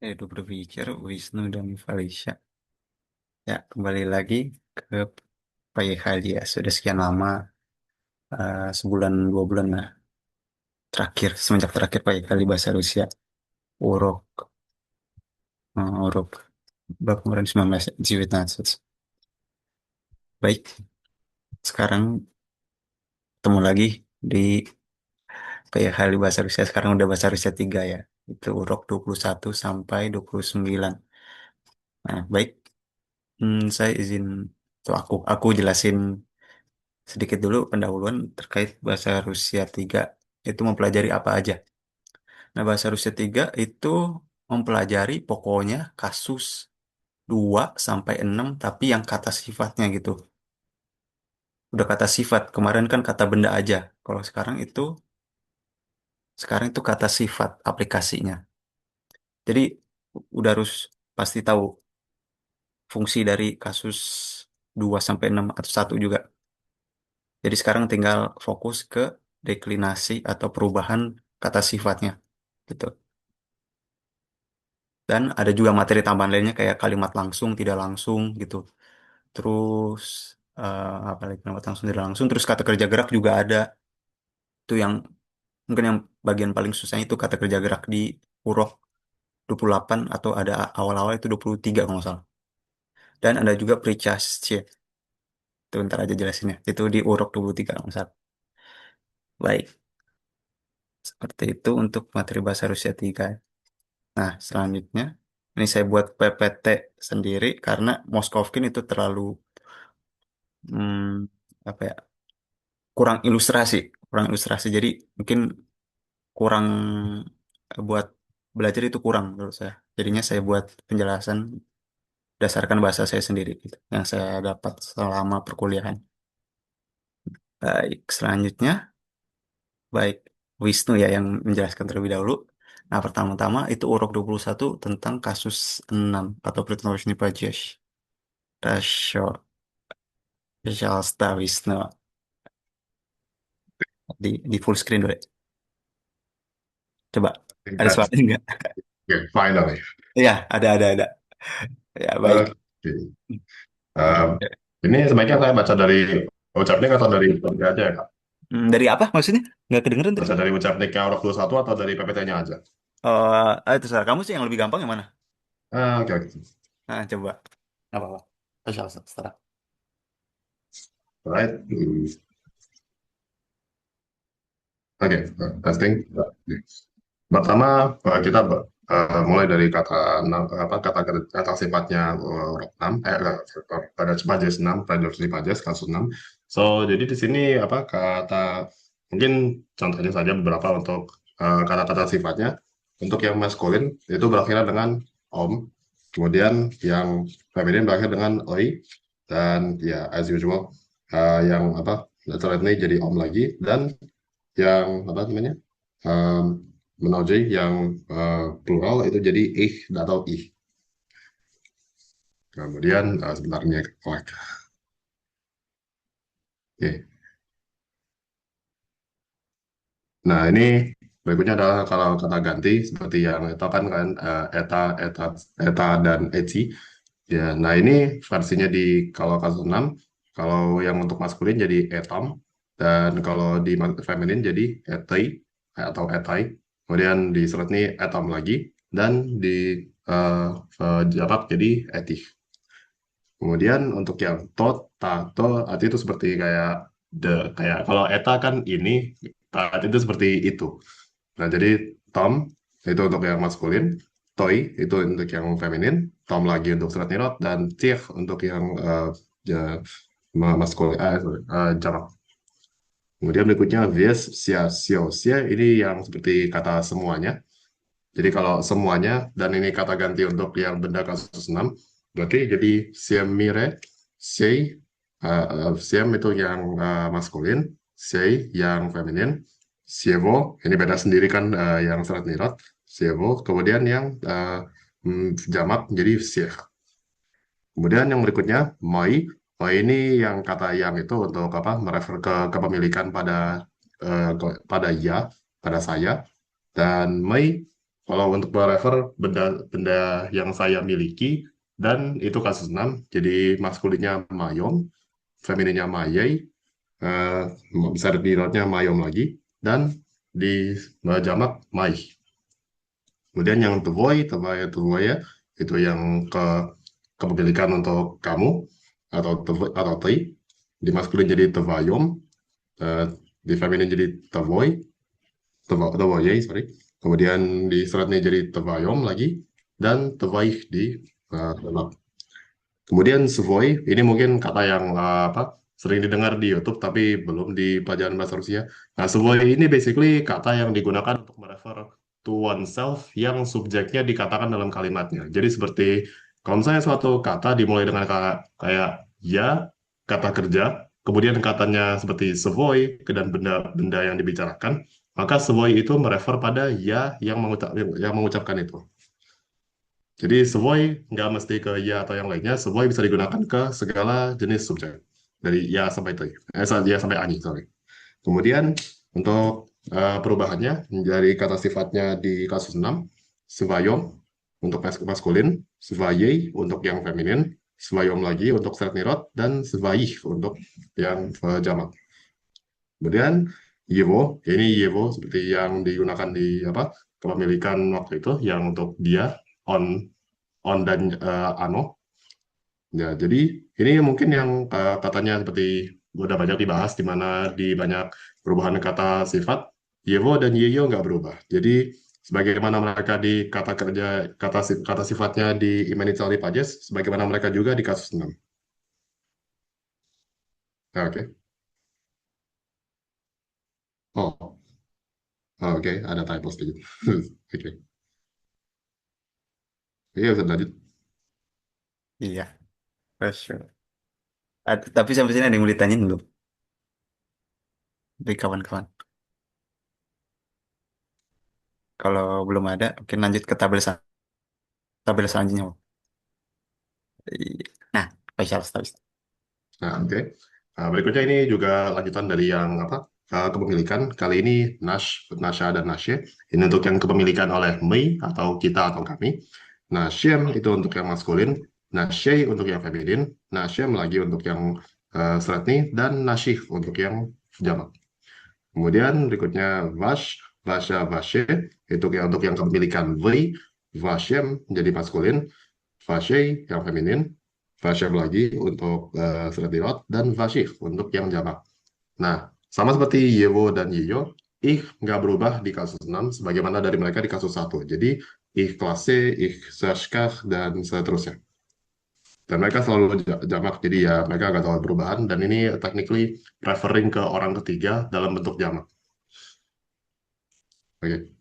Edu berpikir Wisnu dan Felicia. Ya, kembali lagi ke PYH ya. Sudah sekian lama, sebulan, 2 bulan lah. Terakhir, semenjak terakhir PYH di bahasa Rusia. Urok, Urok. Berapa kemarin 19, 19. Baik, sekarang ketemu lagi di PYH di bahasa Rusia. Sekarang udah bahasa Rusia 3 ya. Itu Urok 21 sampai 29. Nah, baik. Saya izin, tuh aku jelasin sedikit dulu pendahuluan terkait bahasa Rusia 3 itu mempelajari apa aja. Nah, bahasa Rusia 3 itu mempelajari pokoknya kasus 2 sampai 6 tapi yang kata sifatnya gitu. Udah kata sifat, kemarin kan kata benda aja. Kalau sekarang itu kata sifat aplikasinya. Jadi udah harus pasti tahu fungsi dari kasus 2 sampai 6 atau satu juga. Jadi sekarang tinggal fokus ke deklinasi atau perubahan kata sifatnya gitu. Dan ada juga materi tambahan lainnya kayak kalimat langsung, tidak langsung gitu. Terus apa lagi kalimat langsung, tidak langsung. Terus kata kerja gerak juga ada. Itu yang mungkin yang bagian paling susahnya itu kata kerja gerak di huruf 28 atau ada awal-awal itu 23 kalau nggak salah. Dan ada juga pricasce. Itu ntar aja jelasinnya. Itu di urok 23 kalau nggak salah. Baik, seperti itu untuk materi bahasa Rusia 3. Nah, selanjutnya ini saya buat PPT sendiri karena Moskovkin itu terlalu apa ya, kurang ilustrasi, kurang ilustrasi. Jadi mungkin kurang buat belajar itu kurang menurut saya. Jadinya saya buat penjelasan berdasarkan bahasa saya sendiri gitu, yang saya dapat selama perkuliahan. Baik, selanjutnya baik Wisnu ya yang menjelaskan terlebih dahulu. Nah, pertama-tama itu urok 21 tentang kasus 6 atau Prithviraj Pajas. Rasyo, Jalsta Wisnu. Di full screen dulu ya. Coba, Think ada that's suaranya enggak? okay, finally. Iya, ada. Ya, baik. Oke. Um, ini sebaiknya saya baca dari ucapnik atau dari PPT aja ya, Kak? Dari apa maksudnya? Nggak kedengeran tadi. Baca dari ucapniknya Orok 21 atau dari PPT-nya aja? Terserah kamu sih yang lebih gampang yang mana? Oke, oke. Nah, coba. Nggak apa-apa. Terserah. Alright. Oke, testing. Pertama, kita mulai dari kata sifatnya huruf 6, pada Pajes 6, reduksi Pajes kasus 6. So, jadi di sini mungkin contohnya saja beberapa untuk kata-kata sifatnya. Untuk yang maskulin itu berakhir dengan om, kemudian yang feminin berakhir dengan oi, dan ya as usual yang letter ini jadi om lagi, dan yang um, menojei yang plural itu jadi ih atau ih. Kemudian sebentar ini like. Oke. Nah, ini berikutnya adalah kalau kata ganti seperti yang itu kan eta, eta, eta dan eci. Ya, nah ini versinya di kalau kasus 6, kalau yang untuk maskulin jadi etam, dan kalau di feminin jadi etei atau etai. Kemudian di surat ini etam lagi, dan di jabat jadi etih. Kemudian untuk yang tot, tato, arti itu seperti kayak kayak kalau eta kan ini, tat itu seperti itu. Nah, jadi Tom itu untuk yang maskulin, Toy itu untuk yang feminin, Tom lagi untuk surat nirot, dan Cih untuk yang maskulin, jamak. Kemudian berikutnya Vies, Sia, Sio, Sia, ini yang seperti kata semuanya. Jadi kalau semuanya, dan ini kata ganti untuk yang benda kasus 6, berarti jadi Siemire, Sei, Siem itu yang maskulin, Sei yang feminin, Sievo, ini beda sendiri kan yang serat nirot, Sievo, kemudian yang jamak jadi Siech. Kemudian yang berikutnya, Moi, Moi ini yang kata yang itu untuk merefer ke kepemilikan pada pada ya, pada saya, dan Mei Kalau untuk merefer benda-benda yang saya miliki, dan itu kasus 6, jadi maskulinnya mayom, femininnya mayai, eh, bisa di notnya mayom lagi, dan di jamak mai. Kemudian yang tevoi ya, itu yang kepemilikan untuk kamu, atau tei. Di maskulin jadi tevayom, eh, di feminin jadi tevoi, tevoyei, sorry. Kemudian di seratnya jadi tevayom lagi, dan tevaih di dalam. Kemudian Savoy, ini mungkin kata yang apa sering didengar di YouTube tapi belum di pelajaran bahasa Rusia. Nah, Savoy ini basically kata yang digunakan untuk merefer to oneself yang subjeknya dikatakan dalam kalimatnya. Jadi seperti kalau misalnya suatu kata dimulai dengan kata kayak ya, kata kerja, kemudian katanya seperti Savoy dan benda-benda yang dibicarakan, maka Savoy itu merefer pada ya yang mengucapkan itu. Jadi sevoy nggak mesti ke ya atau yang lainnya. Sevoy bisa digunakan ke segala jenis subjek. Dari ya sampai te. Ya sampai ani, sorry. Kemudian untuk perubahannya dari kata sifatnya di kasus 6, svayom untuk maskulin, svayei untuk yang feminin, svayom lagi untuk nirot, dan svayih untuk yang jamak. Kemudian yevo, ini yevo seperti yang digunakan di apa kepemilikan waktu itu, yang untuk dia, on dan ano. Ya, jadi ini mungkin yang katanya seperti udah banyak dibahas di mana di banyak perubahan kata sifat, Yevo dan Yeyo nggak berubah. Jadi sebagaimana mereka di kata kerja kata sifatnya di Immanuel Pages, sebagaimana mereka juga di kasus 6. Nah, oke. Oh, oke, ada typo sedikit. Oke. Iya, bisa lanjut. Iya, for sure. Tapi sampai sini ada yang mau ditanyain belum? Dari kawan-kawan. Kalau belum ada, mungkin lanjut ke tabel selanjutnya. Iya. Nah, Faisal, tahu. Nah, oke. Nah, berikutnya ini juga lanjutan dari yang apa? Kepemilikan. Kali ini Nasha dan Nasye. Ini untuk yang kepemilikan oleh me atau kita atau kami. Nah, Shem itu untuk yang maskulin, Nashe untuk yang feminin, Nashem lagi untuk yang Sretni, dan Nashih untuk yang jamak. Kemudian berikutnya Vash, Vasha, Vashe itu untuk yang kepemilikan Vli, Vashem menjadi maskulin, Vashe yang feminin, Vashem lagi untuk Sretirot, dan Vashih untuk yang jamak. Nah, sama seperti Yewo dan Yeyo, nggak berubah di kasus 6 sebagaimana dari mereka di kasus 1. Jadi klase, seskah, dan seterusnya. Dan mereka selalu jamak, jadi ya mereka nggak terlalu perubahan. Dan ini technically referring ke orang ketiga dalam bentuk jamak. Oke.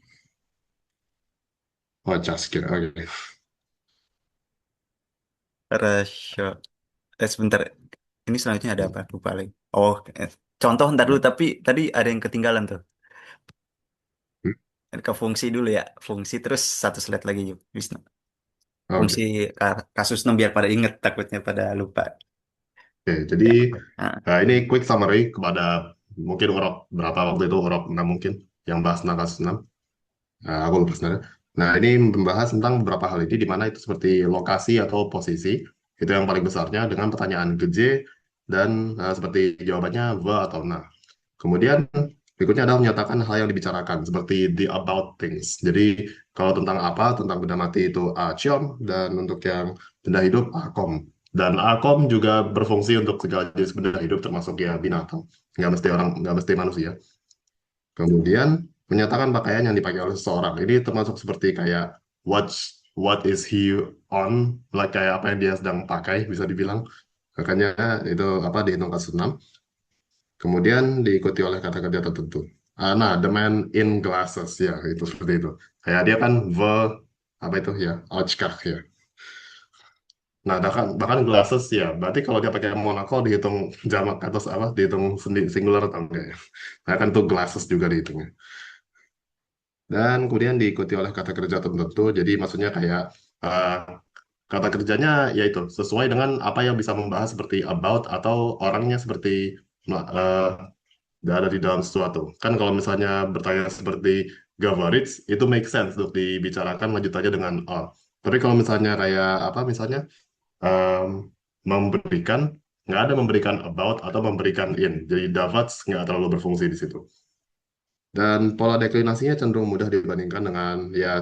Oh, just kira. Oke. Rasio. Sebentar. Ini selanjutnya ada apa? Lupa lagi. Oh, contoh ntar dulu. Tapi tadi ada yang ketinggalan tuh. Hmm, Ke fungsi dulu ya. Fungsi terus satu slide lagi yuk. Wisnu. Fungsi oke. kasus 6 biar pada inget. Takutnya pada lupa. Oke, jadi Ya. Nah, ini quick summary kepada mungkin urop berapa waktu itu, urop 6 mungkin, yang bahas tentang kasus 6. Aku lupa sebenarnya. Nah, ini membahas tentang beberapa hal ini, di mana itu seperti lokasi atau posisi, itu yang paling besarnya dengan pertanyaan keje, dan seperti jawabannya the atau na. Kemudian berikutnya adalah menyatakan hal yang dibicarakan, seperti the about things. Jadi kalau tentang apa, tentang benda mati itu aciom, dan untuk yang benda hidup akom. Dan akom juga berfungsi untuk segala jenis benda hidup, termasuk ya binatang. Nggak mesti manusia. Kemudian menyatakan pakaian yang dipakai oleh seseorang. Ini termasuk seperti kayak what is he on, like kayak apa yang dia sedang pakai bisa dibilang. Makanya itu apa dihitung kasus 6. Kemudian diikuti oleh kata kerja tertentu. Nah, the man in glasses ya itu seperti itu. Kayak dia kan apa itu ya, Ochkach ya. Nah, bahkan glasses ya. Berarti kalau dia pakai monocle dihitung jamak atas apa? Dihitung singular atau enggak ya? Nah, kan itu glasses juga dihitungnya. Dan kemudian diikuti oleh kata kerja tertentu. Jadi maksudnya kayak uh, kata kerjanya yaitu sesuai dengan apa yang bisa membahas seperti about atau orangnya seperti ada di dalam sesuatu. Kan kalau misalnya bertanya seperti говорить itu make sense untuk dibicarakan lanjut aja dengan are. Tapi kalau misalnya kayak apa misalnya em, memberikan nggak ada memberikan about atau memberikan in. Jadi dapat nggak terlalu berfungsi di situ. Dan pola deklinasinya cenderung mudah dibandingkan dengan ya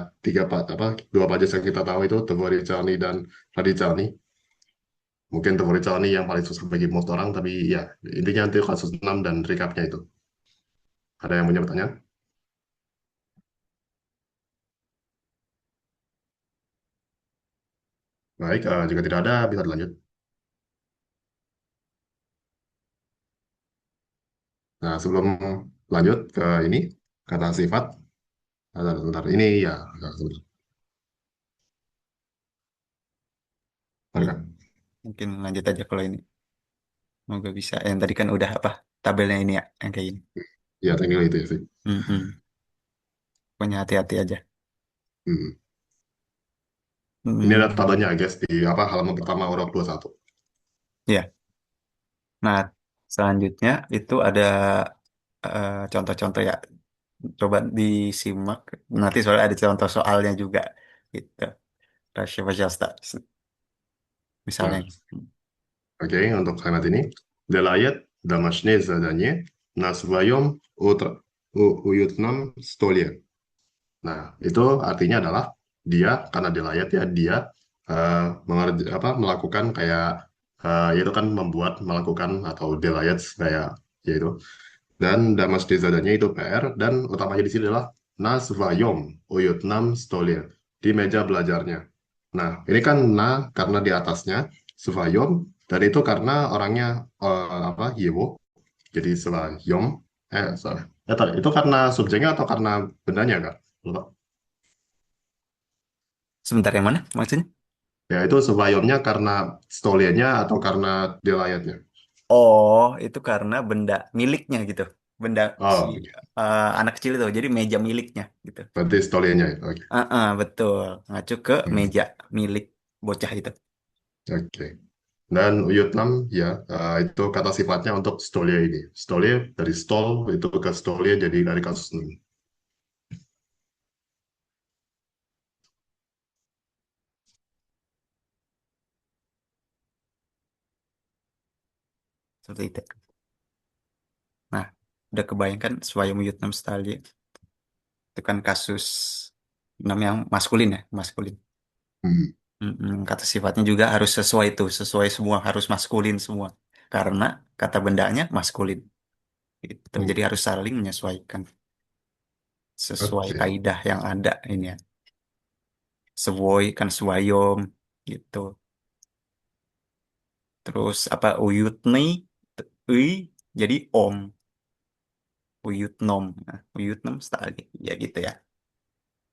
dua pajas yang kita tahu itu Tvorijani dan Radicani. Mungkin Tvorijani yang paling susah bagi most orang, tapi ya intinya nanti kasus 6 dan recapnya itu. Ada yang punya pertanyaan? Baik, jika tidak ada bisa dilanjut. Nah, sebelum lanjut ke ini kata sifat, sebentar ini ya sebentar. Ya, Bentar, Kak. mungkin lanjut aja kalau ini. Semoga bisa. Yang tadi kan udah apa? Tabelnya ini ya, yang kayak ini. Ya, teknikal itu ya sih. Mm-mm. Pokoknya hati-hati aja. Hmm. Ini ada Hmm. tabelnya guys di apa halaman pertama urut 21. Ya. Nah, selanjutnya itu ada contoh-contoh ya. Coba disimak. Nanti soalnya ada contoh soalnya juga. Gitu. Rasya Bajasta. Misalnya. Nah, oke, untuk kalimat ini. Делает домашнее задание на своем уютном столе. Nah, itu artinya adalah dia karena dilayat ya dia melakukan kayak yaitu kan membuat melakukan atau dilayat kayak yaitu dan damas dezadanya itu PR dan utamanya di sini adalah nasvayom uyutnam stolir di meja belajarnya. Nah, ini kan na karena di atasnya svayom dan itu karena orangnya Yewo jadi svayom sorry. Itu karena subjeknya atau karena bendanya kak? Lupa. Sebentar yang mana maksudnya? Ya, itu Subayomnya karena Stoliannya atau karena Delayatnya. Oh, itu karena benda miliknya gitu. Benda si Oh, oke. anak kecil itu. Jadi meja miliknya gitu. Berarti Stoliannya ya. Oke. Betul. Ngacu ke Hmm, meja milik bocah itu. oke. Dan Vietnam ya itu kata sifatnya untuk Stolia ini. Stolia dari stol itu ke Stolia jadi dari kasus ini. Seperti itu. Nah, udah kebayangkan Swayam Vietnam Style itu kan kasus namanya maskulin ya, maskulin. Hmm, Kata sifatnya juga harus sesuai itu, sesuai semua, harus maskulin semua. Karena kata bendanya maskulin. Gitu. hmm, Jadi harus saling menyesuaikan sesuai oke. kaidah yang ada ini ya. Sesuai kan swayom gitu. Terus apa uyutni, ui jadi om, uyutnom. Nah, uyutnom style ya gitu ya.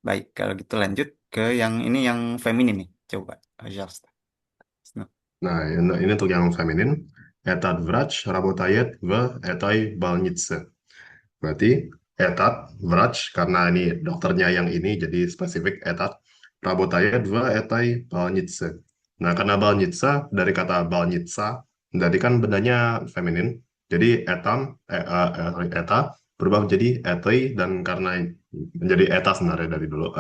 Baik, kalau gitu lanjut ke yang ini yang feminin nih. Coba. Ajast. Nah, Nah, ini untuk yang feminin. Etat vrach работает в этой больнице. Berarti etat, vrach, karena ini dokternya yang ini, jadi spesifik etat. Работает в этой больнице. Nah, karena больница, dari kata больница, jadi kan bendanya feminin. Jadi eta berubah menjadi etoi, dan karena menjadi eta sebenarnya dari dulu,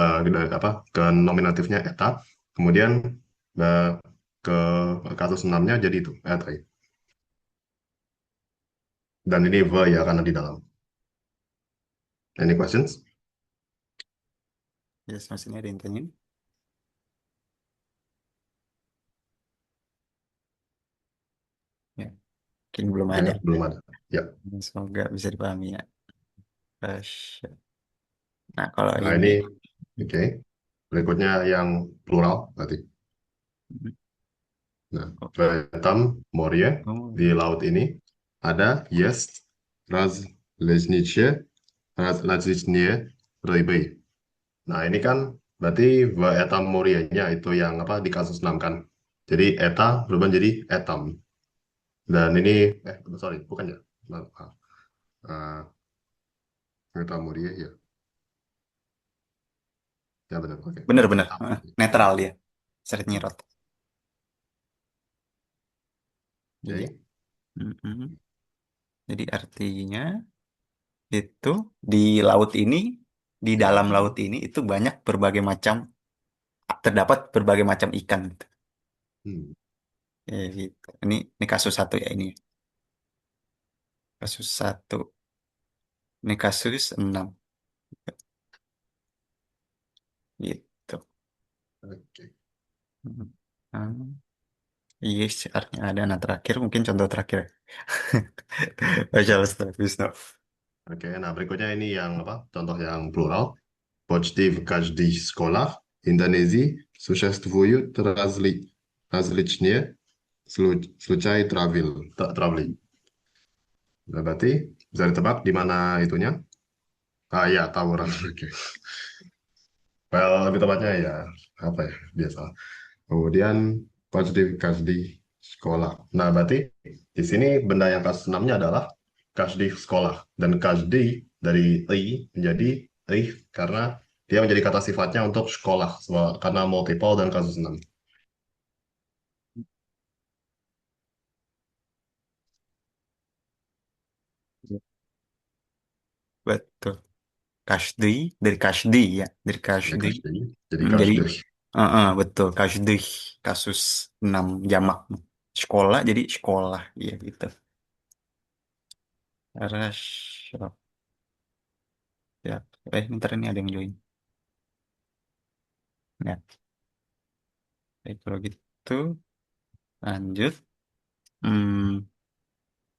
ke nominatifnya eta. Kemudian eh, ke kasus enamnya jadi itu, etoi. Dan ini ve ya, karena di dalam. Any questions? yes, maksudnya ada yang tanyain? Ya, mungkin belum Ya, ada. belum ada. Ya. Semoga bisa dipahami ya. Terus, nah, kalau Nah, ini, ini oke. Berikutnya yang plural berarti. Nah, oke. Vietnam, Moria Oh, di laut ini ada есть различные рыбы. Nah, ini kan berarti Vietnam Moria-nya itu yang apa di kasus 6 kan. Jadi eta berubah jadi etam. Dan ini sorry, bukan ya. Maaf. Uh, Vietnam Moria ya. Ya benar. Oke. bener-bener. Etam. Netral dia. Seret nyerot. Iya. Oke. Mm-mm. Jadi artinya itu di laut ini di dalam Ya. laut ini itu banyak berbagai macam, terdapat berbagai macam ikan gitu. Hmm. Ya, gitu. Ini kasus satu ya ini. Kasus satu. Ini kasus 6 gitu. Oke. Hmm. Hmm. Yes, artinya ada. Nah, terakhir mungkin contoh terakhir. Baca Wisnu. Oke, nah berikutnya ini yang apa? Contoh yang plural. Почти в каждой школах Индонезии существуют различные случаи traveling. Nah, berarti bisa ditebak di mana itunya? Ah ya, tawuran. Oke. Well, lebih tepatnya ya apa ya? Biasa. Kemudian Pajdi di sekolah. Nah, berarti di sini benda yang kasus 6-nya adalah kasdi sekolah. Dan kasdi dari I menjadi I karena dia menjadi kata sifatnya untuk sekolah. Karena multiple dan kasus 6. Betul. Kasdi, dari Kasdi ya. Dari Ya, Kasdi. kasdi. Jadi Jadi, kasdi. betul. Kasdi. Kasus 6 jamak. Sekolah jadi sekolah. Iya gitu. Rasyaf. Ya. Ntar ini ada yang join. Ya. Kalau gitu, lanjut. Hmm.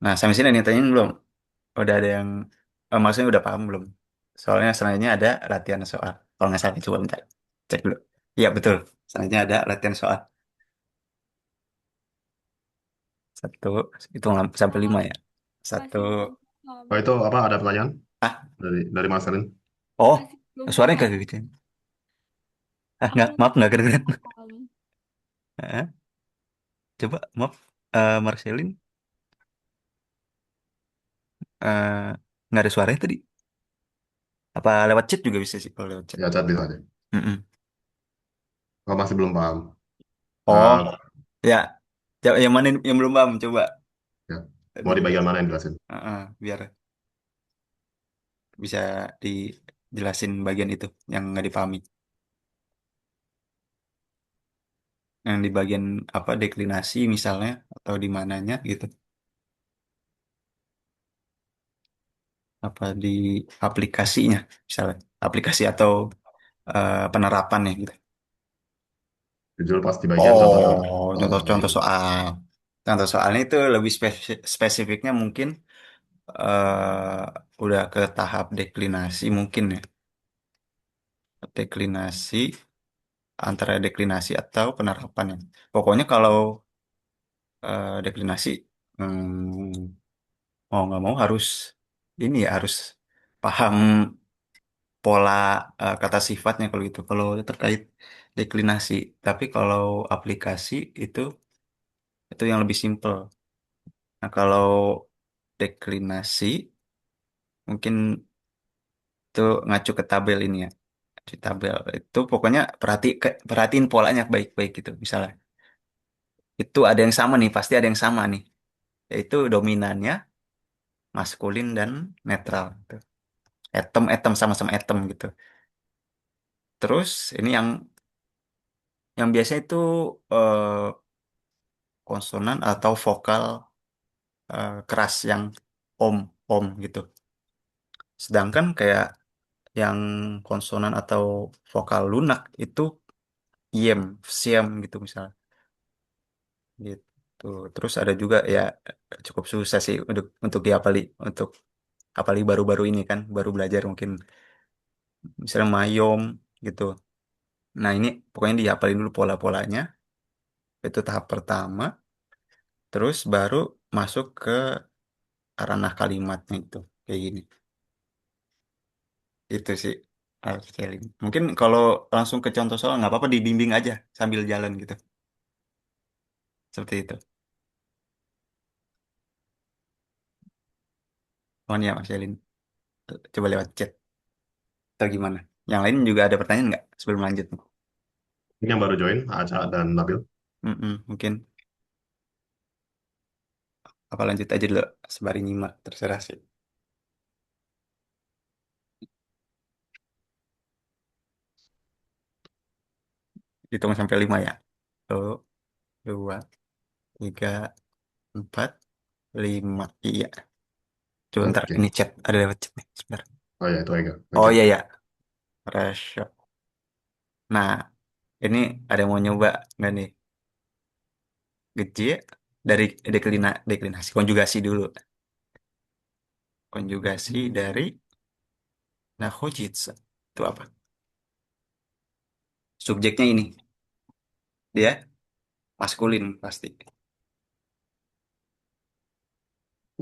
Nah, sampai sini ada yang tanyain belum? Udah ada yang, maksudnya udah paham belum? Soalnya selanjutnya ada latihan soal. Kalau nggak salah, coba bentar. Cek dulu. Iya, betul. Selanjutnya ada latihan soal. Satu, hitung sampai lima Paham, ya. Satu. masih belum paham, Oh, itu apa? Ada pertanyaan Ah, dari Marcelin? oh, masih belum suaranya paham. kayak gitu. Ah, nggak, Aku maaf, masih nggak belum kedengeran. paham. Ah, coba, maaf, Marcelin, eh, nggak ada suaranya tadi. Apa lewat chat juga bisa sih kalau lewat chat. Ya, chat bisa aja. Mm-mm. Oh, masih belum paham. Oh, Nah, ya. Yang mana yang belum paham? Coba ya. Mau di bagian dijelasin. mana yang jelasin? Biar bisa dijelasin bagian itu yang nggak dipahami. Yang di bagian apa deklinasi misalnya atau di mananya gitu. Apa di aplikasinya misalnya. Aplikasi atau penerapannya gitu. Jujur pas di bagian contoh Oh, soalnya contoh-contoh ini. soal. Contoh soalnya itu lebih spesifiknya mungkin udah ke tahap deklinasi mungkin ya. Deklinasi antara deklinasi atau penerapan ya. Pokoknya kalau deklinasi, mau nggak mau harus ini ya harus paham pola kata sifatnya kalau gitu. Kalau terkait deklinasi, tapi kalau aplikasi itu yang lebih simpel. Nah, kalau deklinasi mungkin itu ngacu ke tabel ini ya. Di tabel itu pokoknya perhatiin polanya baik-baik gitu. Misalnya itu ada yang sama nih, pasti ada yang sama nih, yaitu dominannya maskulin dan netral gitu. Atom sama-sama atom gitu. Terus ini yang biasanya itu eh, konsonan atau vokal keras yang om om gitu. Sedangkan kayak yang konsonan atau vokal lunak itu iem, siem gitu misalnya. Gitu. Terus ada juga ya cukup susah sih untuk diapali untuk apalagi baru-baru ini kan baru belajar mungkin misalnya mayom gitu. Nah ini pokoknya dihafalin dulu pola-polanya itu tahap pertama. Terus baru masuk ke ranah kalimatnya itu kayak gini. Itu sih Alkeling. Mungkin kalau langsung ke contoh soal nggak apa-apa dibimbing aja sambil jalan gitu. Seperti itu. Mohon ya Mas Elin. Coba lewat chat atau gimana. Yang lain juga ada pertanyaan nggak sebelum lanjut? Ini yang baru join, Aca dan Nabil. Mungkin apa lanjut aja dulu sembari nyimak terserah sih. Hitung sampai 5 ya. Satu, dua, tiga, empat, lima. Iya. Coba ntar Oke. ini chat. Ada lewat chat nih. Sebentar. Oh ya, itu Ega. Oh Oke. iya ya. Ratio. Nah, ini ada yang mau nyoba nggak nih? Gece dari deklinasi. Konjugasi dulu. Konjugasi dari Nahojitsu. Itu apa? Subjeknya ini. Dia maskulin pasti.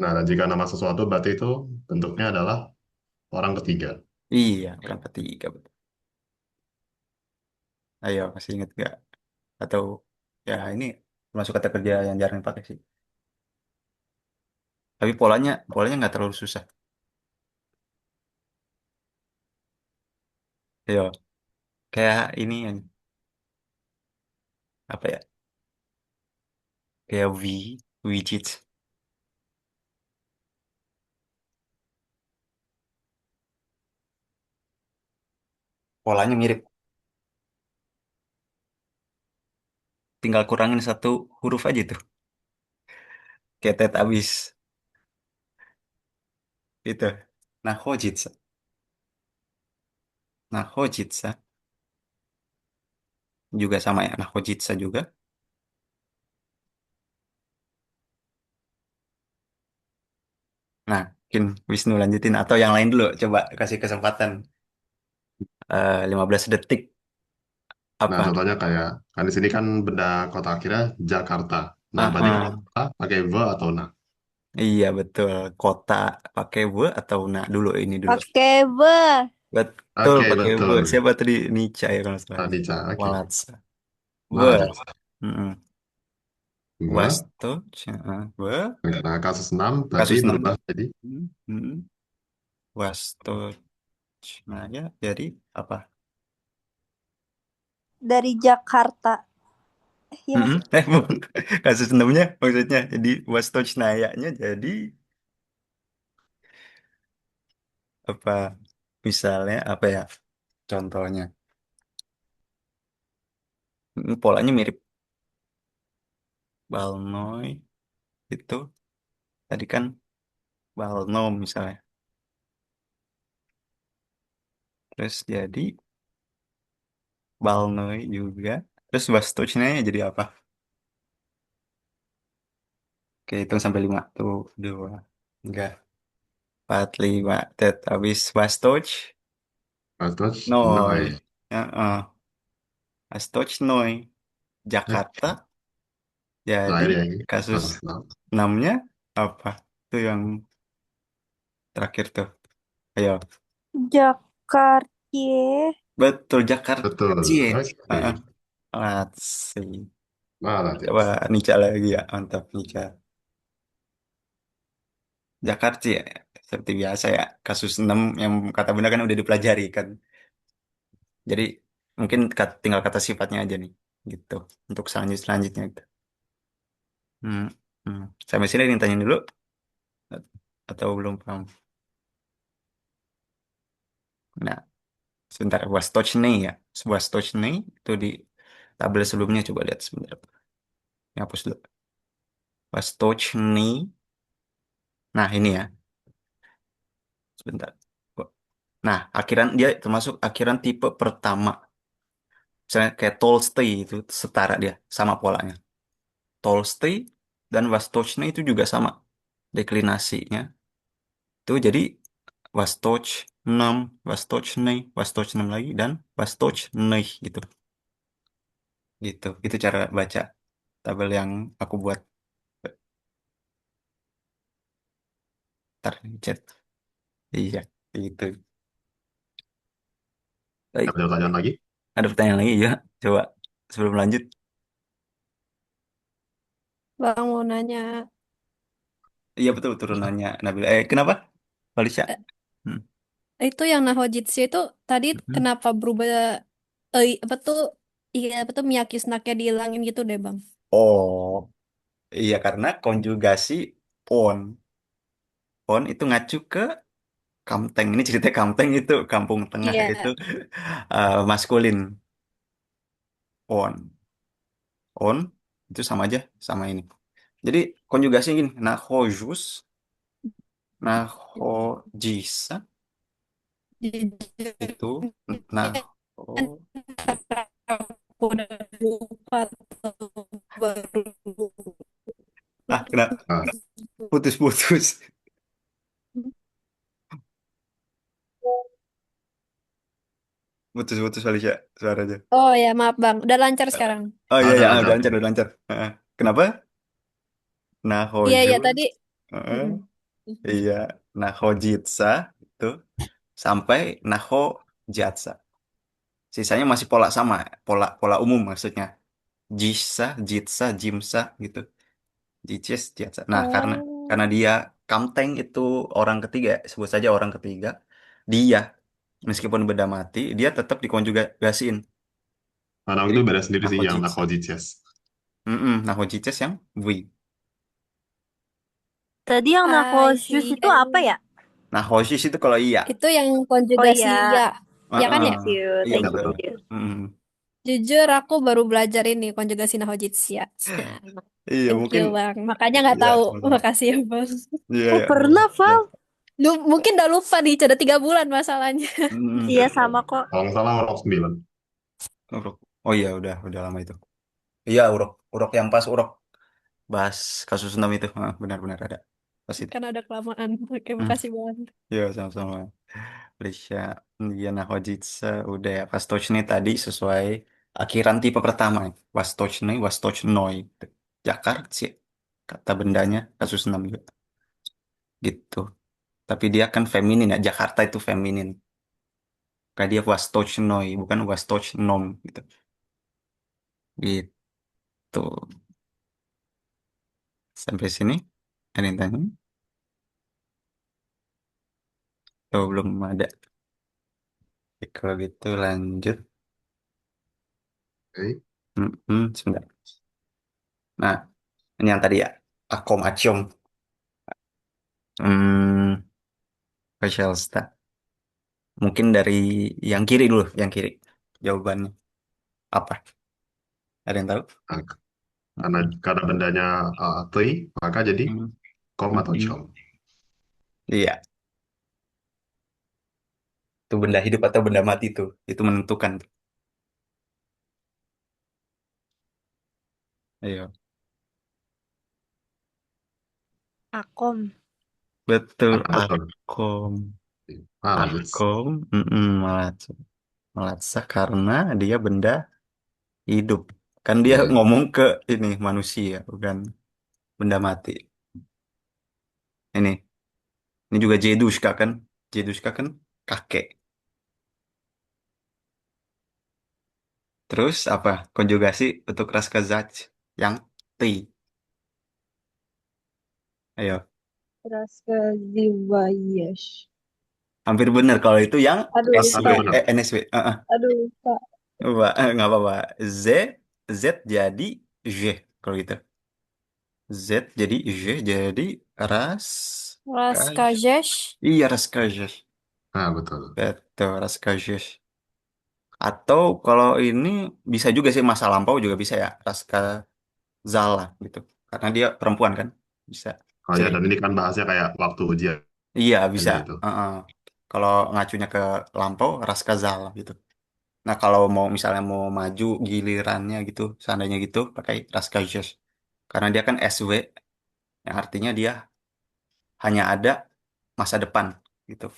Nah, dan jika nama sesuatu berarti itu bentuknya adalah orang ketiga. Iya, orang ketiga. Betul. Ayo, masih inget gak? Atau ya ini masuk kata kerja yang jarang dipakai sih. Tapi polanya nggak terlalu susah. Ayo, kayak ini yang apa ya? Kayak widget. Polanya mirip. Tinggal kurangin satu huruf aja tuh. Kayak tet abis itu. Nah, hojitsa. Nah, hojitsa juga sama ya. Nah, hojitsa juga. Nah, mungkin Wisnu lanjutin atau yang lain dulu. Coba kasih kesempatan 15 detik. Nah, Apa? contohnya kayak, kan di sini kan benda kota akhirnya Jakarta. Nah, Ah, berarti ah. kota pakai V atau na. Iya betul. Kota pakai we atau na dulu ini dulu. Pakai be. Betul Oke, pakai we. betul. Siapa tadi Nica ya kalau nggak salah. Tadi, Ca. Oke. Walatsa. We. Malah, Mm-mm. dua. Wasto. We. Nah, kasus 6 berarti Kasus 6. berubah jadi Mm-mm. Wasto. Nah ya jadi apa? Dari Jakarta. Iya nggak Mm-mm. sih? Bukan. Kasus 6-nya maksudnya jadi Wastochnaya-nya jadi apa? Misalnya apa ya? Contohnya. Polanya mirip Balnoi itu tadi kan Balnom misalnya. Terus jadi Balnoi juga. Terus Wastochnaya jadi apa? Oke, hitung sampai 5. Tuh, 2, 3, 4, 5. Tet, habis Wastoch, kasus Noi. Noi. Ya, Wastochnoi. Jakarta. Jadi Terakhir ya ini. kasus Kasus 6. 6-nya apa? Itu yang terakhir tuh. Ayo. Jakarta. Betul, Jakarta. Betul. Cie. Heeh. Oke. Let's see. Malah, Coba Tis. Nica lagi ya. Mantap, Nica. Jakarta ya. Seperti biasa ya. Kasus 6 yang kata benda kan udah dipelajari kan. Jadi mungkin tinggal kata sifatnya aja nih. Gitu. Untuk selanjutnya gitu. Hmm. Hmm. Sampai sini ada yang tanya dulu. Atau belum paham? Nah, sebentar. Wastochney ya. Wastochney itu di tabel sebelumnya. Coba lihat sebentar. Ini hapus dulu. Wastochney. Nah, ini ya. Sebentar. Nah, akhiran dia termasuk akhiran tipe pertama. Misalnya kayak Tolstoy itu setara dia. Sama polanya. Tolstoy dan Wastochney itu juga sama. Deklinasinya. Itu jadi Wastoch 6, Wastoch 6 lagi, dan Wastoch 6 gitu. Gitu. Itu cara baca tabel yang aku buat. Ntar di chat. Iya, gitu. Baik, Ada pertanyaan lagi? ada pertanyaan lagi ya? Coba sebelum lanjut. Bang mau nanya. Iya betul turunannya Nabila. Kenapa? Falisya? eh, Hmm. Itu yang Nahojitsu itu tadi Hmm. kenapa berubah apa tuh iya apa tuh Miyaki snacknya dihilangin gitu deh Bang. Oh, iya karena konjugasi pon. Pon itu ngacu ke Kamteng. Ini cerita Kamteng itu kampung tengah Iya. itu maskulin. on. On itu sama aja sama ini. Jadi konjugasi gini, nahojus, nahojisa Jujur itu nah aku udah lupa tuh baru kenapa Nah, putus-putus putus-putus Alicia suaranya. Oh ya, maaf Bang. Udah lancar sekarang. Oh iya ada ya, lancar. udah lancar. Kenapa? Iya, iya tadi. Nahojus, heeh, Mm-mm. iya, nahojitsa itu sampai nahojatsa. Sisanya masih pola sama, pola pola umum maksudnya. Jisa, jitsa, jimsa gitu. Jicis, jatsa. Nah, karena Oh. dia Kamteng itu orang ketiga, sebut saja orang ketiga, dia meskipun beda mati, dia tetap dikonjugasiin. Karena Jadi itu beda sendiri sih yang nahojitsa. Nakojiches. Nahojices yang V. Tadi yang I narkosis see. itu apa ya? Nahosis itu kalau iya. Itu yang Oh konjugasi iya, ya. Ya kan Heeh. ya? thank you, Iya Ya thank betul. betul. you. Mm. Jujur aku baru belajar ini konjugasi nahojitsia. Iya Thank you mungkin Bang. Makanya nggak ya tahu. sama-sama. Makasih ya Bang. Iya Oh ya. pernah, Ya. Val? Mungkin udah lupa nih, sudah 3 bulan masalahnya. Iya sama kok. Kalau nggak salah orang 9. Uruk. Oh iya udah lama itu. Iya uruk uruk yang pas uruk bahas kasus 6 itu. Benar-benar ada pas itu. Karena udah kelamaan. Oke, Hmm. makasih Bang. Iya sama-sama. Prisya Diana Hojitsa udah ya Vastochny tadi sesuai akhiran tipe pertama. Vastochny, Vastochnoi. Jakarta sih kata bendanya kasus 6 juga. Gitu. Tapi dia kan feminin ya. Jakarta itu feminin. Kayak dia Vastochnoi, bukan Vastochnom gitu. Gitu. Sampai sini ada yang tanya? Oh, belum ada. Oke, kalau gitu lanjut. Oke. Sebentar. Nah, ini yang tadi ya. Akom Acyong. Hmm, Facial Star. Mungkin dari yang kiri dulu, yang kiri. Jawabannya apa? Ada yang tahu? Nah, karena bendanya tui, maka jadi Hmm, kom atau hmm. chom. Iya, itu benda hidup atau benda mati tuh. Itu menentukan. Ayo. Akom. Betul, Nah, betul. Akom. Nah, lanjut. Akom, Malatsa. Malatsa karena dia benda hidup. Kan dia Iya. ngomong ke ini manusia, bukan benda mati. Ini juga Jedushka kan? Jedushka kan kakek. Terus apa? Konjugasi untuk Raskazaj yang T. Ayo, Raskaziwayesh. hampir benar kalau itu yang Aduh, SW, lupa. Hampir benar. NSW. Aduh, lupa. Nggak apa-apa. Z, Z jadi J kalau gitu. Z jadi J jadi Ras. Raskajesh. Iya, Raskazaj. Nah, betul. Betul, Raskazaj. Atau kalau ini bisa juga sih masa lampau juga bisa ya. Raska Zala gitu. Karena dia perempuan kan. Bisa. Oh Bisa ya, dan jadi. ini kan bahasnya kayak waktu Iya, bisa. ujiannya itu. Kalau ngacunya ke lampau, Raska Zala gitu. Nah, kalau mau misalnya mau maju gilirannya gitu, seandainya gitu, pakai Raska Zes. Karena dia kan SW, yang artinya dia hanya ada masa depan gitu.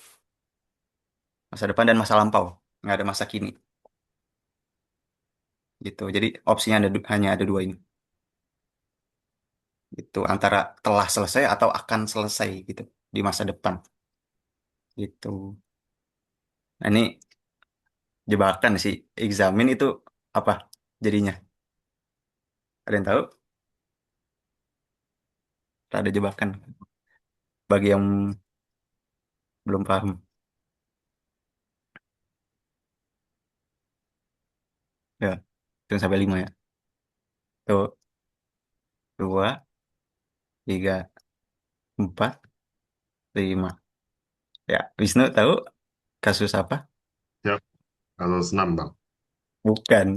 Masa depan dan masa lampau. Nggak ada masa kini gitu. Jadi opsinya hanya ada dua ini. Itu antara telah selesai atau akan selesai gitu di masa depan gitu. Nah, ini jebakan sih. Eksamen itu apa jadinya? Ada yang tahu? Ada jebakan bagi yang belum paham. Ya, itu sampai 5 ya. Tuh, 2, 3, 4, 5. Ya, Wisnu tahu kasus apa? Ya, kalau senam, Bang. Bukan.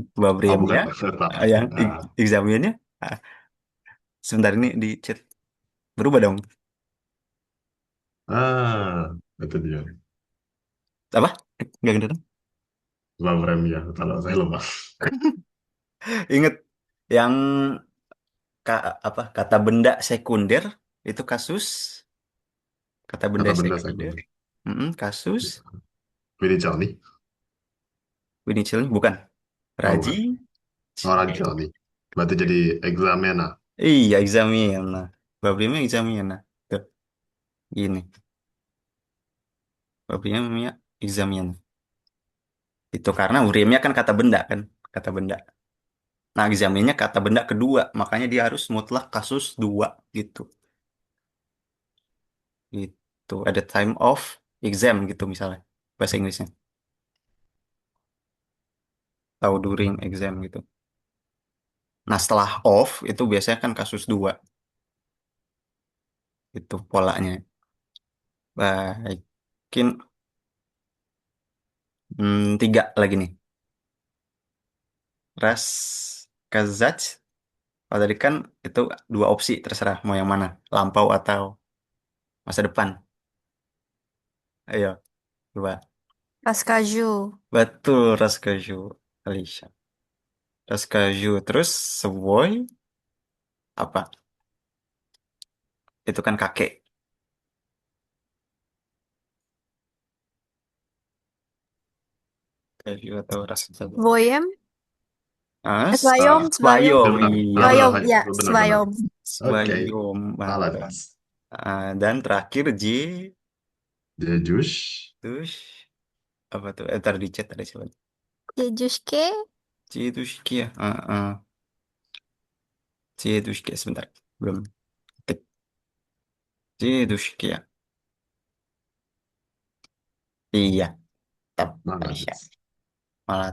Oh, bukan Babriemnya tetap. yang Nah, examiannya ah, sebentar ini di chat berubah dong. ah, itu dia. Apa? Nggak kedengeran. Bang ya, kalau saya lupa. Ingat yang apa kata benda sekunder itu kasus kata benda Kata benda sekunder. sekunder. Kasus Winnie Winnie bukan. Oh, Raji. bukan. Oh, Rajani. Berarti jadi examena. Iya, examina. Babriemnya examina. Tuh, gini. Babriemnya examina. Itu karena uriemnya kan kata benda kan, kata benda. Nah, examinnya kata benda kedua, makanya dia harus mutlak kasus dua gitu. Itu at the time of exam gitu misalnya bahasa Inggrisnya. Atau during exam gitu. Nah, setelah of itu biasanya kan kasus dua. Itu polanya. Baik. Mungkin tiga lagi nih. Ras kazaj. Kalau tadi kan itu dua opsi terserah mau yang mana, lampau atau masa depan. Ayo, dua. Raskaju. Betul, Raskaju, Alicia. Raskaju, terus Savoy apa? Itu kan kakek. Kaju atau Raskaju. Voyem. Ah, Svayom, ya Svayom. Sbayom, benar. iya. Svayom, Hanya ya, itu benar-benar. Svayom. Oke, Sbayom, mantap. balance. Dan terakhir J, Jejus, terus apa tuh? Ntar di chat ada siapa? Jejuske. J itu Shkia. J itu Shkia, sebentar. Belum. Ketik. J itu Shkia. Iya, tetap Alicia. balance. Malah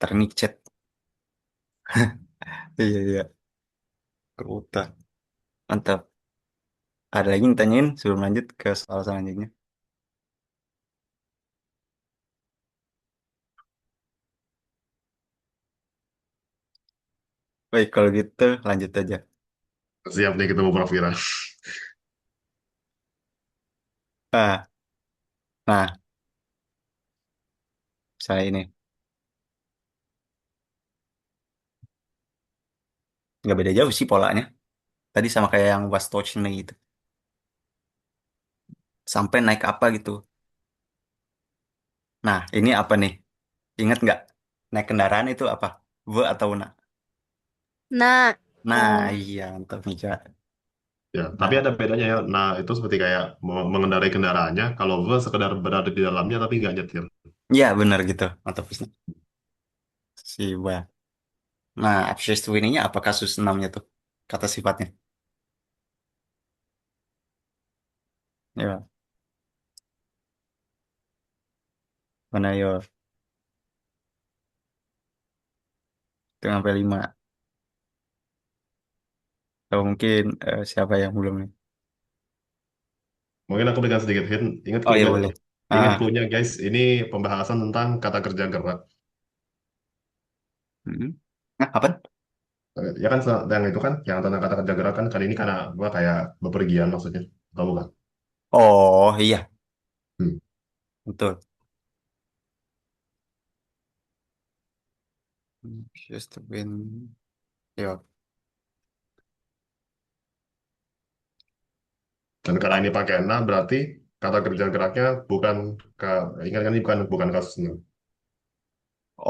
ternik chat. Iya, iya. Keutak. Mantap. Ada lagi yang tanyain sebelum lanjut ke soal selanjutnya. Baik, kalau gitu lanjut aja. Siap nih ketemu Prof. Ira. Ah, nah, saya ini nggak beda jauh sih polanya. Tadi sama kayak yang was touch nih gitu. Sampai naik apa gitu. Nah, ini apa nih? Ingat nggak? Naik kendaraan itu apa? V atau na? Nah, Nah, iya, mantap nih, Kak. Ya, tapi Nah, ada bedanya ya. Nah, itu seperti kayak mengendarai kendaraannya. Kalau gue sekedar berada di dalamnya tapi nggak nyetir. iya benar gitu. Mantap, Wisnu. Siba. Nah, abscess to ininya apa kasus 6-nya tuh? Kata sifatnya. Ya, mana yo? Itu sampai 5. Atau mungkin siapa yang belum nih? Mungkin aku berikan sedikit hint. Ingat Oh ya clue-nya, boleh. ingat Ah, clue-nya guys. Ini pembahasan tentang kata kerja gerak. Nah, apa? Ya kan yang itu kan, yang tentang kata kerja gerak kan ini karena gua kayak bepergian maksudnya. Tahu bukan? Oh iya, Hmm. betul. Just to win. Yo. Dan karena ini pakai na berarti kata kerja geraknya bukan ke, ingat kan ini bukan kasusnya.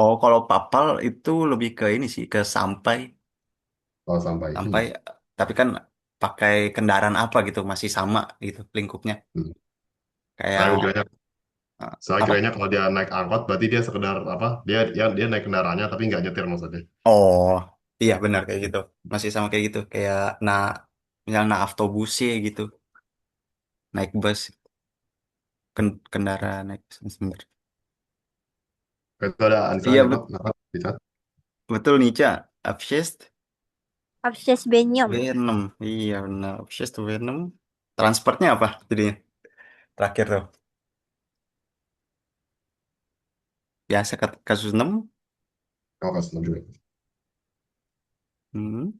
Oh, kalau papal itu lebih ke ini sih, ke sampai, Kalau sampai. sampai. Tapi kan pakai kendaraan apa gitu, masih sama gitu lingkupnya. Hmm. Saya Kayak kiranya Saya apa? kiranya kalau dia naik angkot berarti dia sekedar apa? Dia naik kendaraannya tapi nggak nyetir maksudnya. Oh, iya benar kayak gitu. Masih sama kayak gitu, kayak misalnya autobus sih gitu, naik bus, kendaraan naik bus sebentar. Itu ada Anissa Iya nyetok, apa? Bisa. betul nih, Ca. Abscess Absces Benyam. Venom. Iya benar, Abscess Venom. Transportnya apa jadinya? Terakhir tuh. Biasa kasus 6. Kalau kelas 6 juga. Hmm,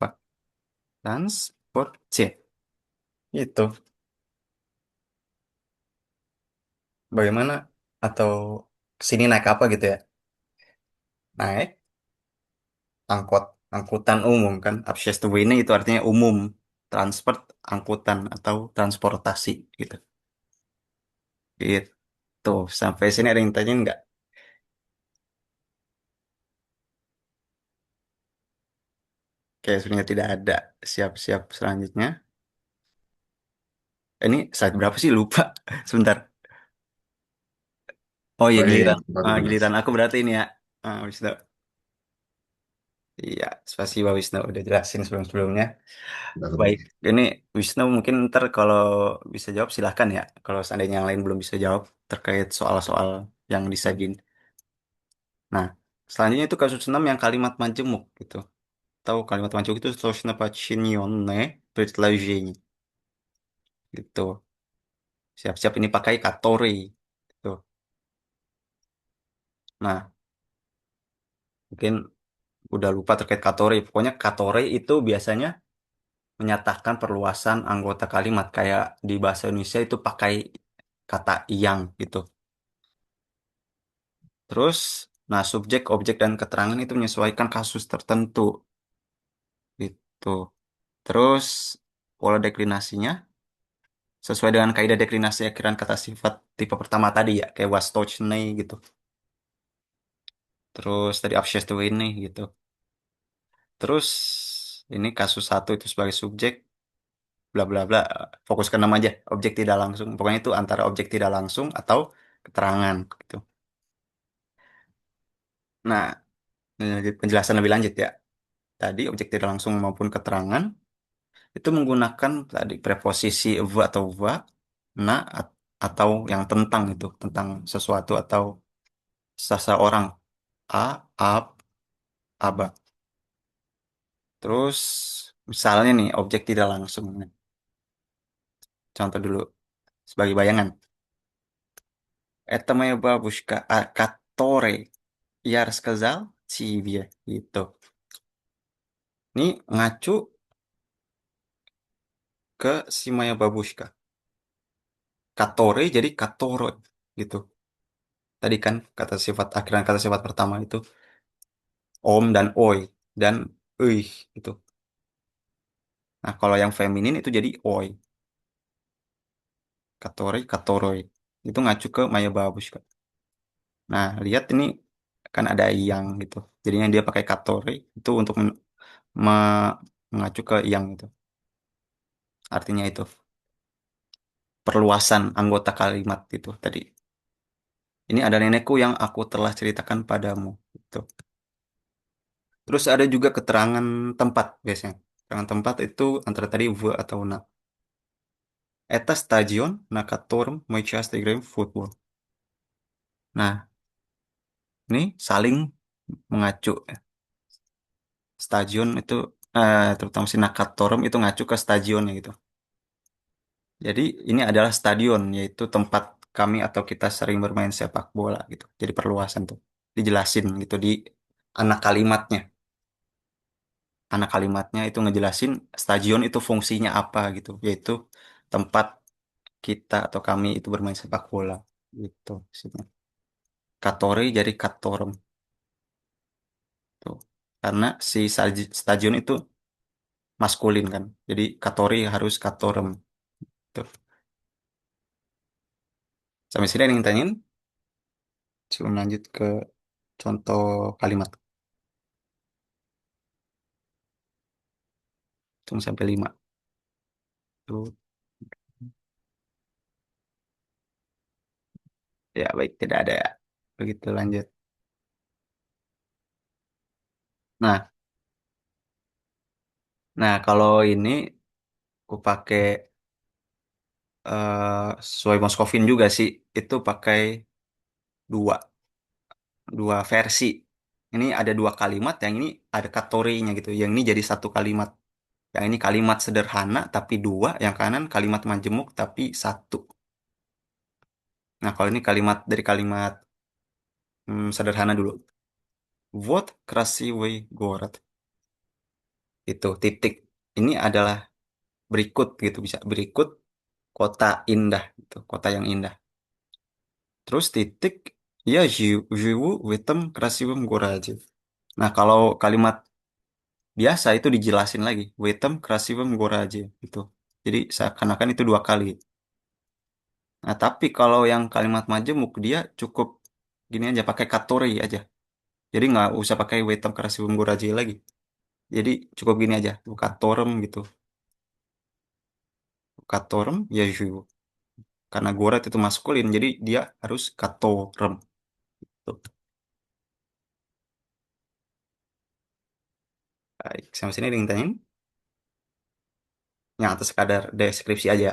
Pak. Transport C. Itu. Bagaimana? Atau kesini naik apa gitu ya? Naik angkot, angkutan umum kan. Abschlussbeweging itu artinya umum. Transport, angkutan atau transportasi gitu. Gitu. Sampai sini ada yang tanya nggak? Oke, sebenarnya tidak ada. Siap-siap selanjutnya. Ini slide berapa sih? Lupa. Sebentar. Oh iya, Nah, ini giliran. kita 17. Giliran aku berarti ini ya. Wisnu. Iya, spasi Pak Wisnu udah jelasin sebelum-sebelumnya. Kita Baik, 17. ini Wisnu mungkin ntar kalau bisa jawab silahkan ya. Kalau seandainya yang lain belum bisa jawab terkait soal-soal yang disajin. Nah, selanjutnya itu kasus 6 yang kalimat majemuk gitu. Tahu kalimat majemuk itu сложно подчиненное предложение gitu. Siap-siap ini pakai katori gitu. Nah, mungkin udah lupa terkait katori. Pokoknya katori itu biasanya menyatakan perluasan anggota kalimat kayak di bahasa Indonesia itu pakai kata yang gitu. Terus, nah subjek, objek dan keterangan itu menyesuaikan kasus tertentu gitu. Terus pola deklinasinya sesuai dengan kaidah deklinasi akhiran kata sifat tipe pertama tadi ya, kayak was touch gitu. Terus tadi absces to ini gitu. Terus ini kasus satu itu sebagai subjek, bla bla bla. Fokus ke nama aja, objek tidak langsung. Pokoknya itu antara objek tidak langsung atau keterangan gitu. Nah, penjelasan lebih lanjut ya. Tadi objek tidak langsung maupun keterangan itu menggunakan tadi preposisi the atau va, na atau yang tentang itu, tentang sesuatu atau seseorang, a, ab, aba. Terus misalnya nih objek tidak langsung. Contoh dulu sebagai bayangan. Это моя бабушка, которой я рассказал тебе gitu. Ini ngacu ke si Maya Babushka. Katore jadi katoro gitu. Tadi kan kata sifat akhiran kata sifat pertama itu om dan oi dan euy gitu. Nah, kalau yang feminin itu jadi oi, katore, katoroi. Itu ngacu ke Maya Babushka. Nah, lihat ini kan ada yang gitu. Jadinya dia pakai katore itu untuk mengacu ke yang itu. Artinya itu perluasan anggota kalimat itu tadi. Ini ada nenekku yang aku telah ceritakan padamu. Gitu. Terus ada juga keterangan tempat biasanya. Keterangan tempat itu antara tadi v atau na. Eta stadion na котором мы часто играем в футбол. Nah, ini saling mengacu. Stadion itu terutama si Nakatorum itu ngacu ke stadionnya gitu. Jadi ini adalah stadion yaitu tempat kami atau kita sering bermain sepak bola gitu. Jadi perluasan tuh dijelasin gitu di anak kalimatnya. Anak kalimatnya itu ngejelasin stadion itu fungsinya apa gitu, yaitu tempat kita atau kami itu bermain sepak bola gitu. Maksudnya. Katori jadi katorum tuh. Karena si stadion itu maskulin kan. Jadi katori harus katorum tuh. Sampai sini ada yang tanyain? Sebelum lanjut ke contoh kalimat. Tunggu sampai 5. Tuh. Ya baik, tidak ada ya. Begitu lanjut. Nah, nah kalau ini aku pakai sesuai Moskovin juga sih. Itu pakai dua, dua versi. Ini ada dua kalimat, yang ini ada kategorinya gitu. Yang ini jadi satu kalimat. Yang ini kalimat sederhana tapi dua, yang kanan kalimat majemuk tapi satu. Nah, kalau ini kalimat dari kalimat sederhana dulu. Вот красивый город. Itu titik. Ini adalah berikut gitu, bisa berikut kota indah gitu, kota yang indah. Terus titik, ya живу в этом красивом городе. Nah, kalau kalimat biasa itu dijelasin lagi, в этом красивом городе gitu. Jadi seakan-akan itu dua kali. Nah, tapi kalau yang kalimat majemuk dia cukup gini aja, pakai katori aja. Jadi nggak usah pakai в этом красивом городе lagi. Jadi cukup gini aja, katorem gitu. Katorem ya живу. Karena gorat itu maskulin, jadi dia harus katorem. Tuh. Baik, sampai sini ada yang tanyain? Yang atas sekadar deskripsi aja.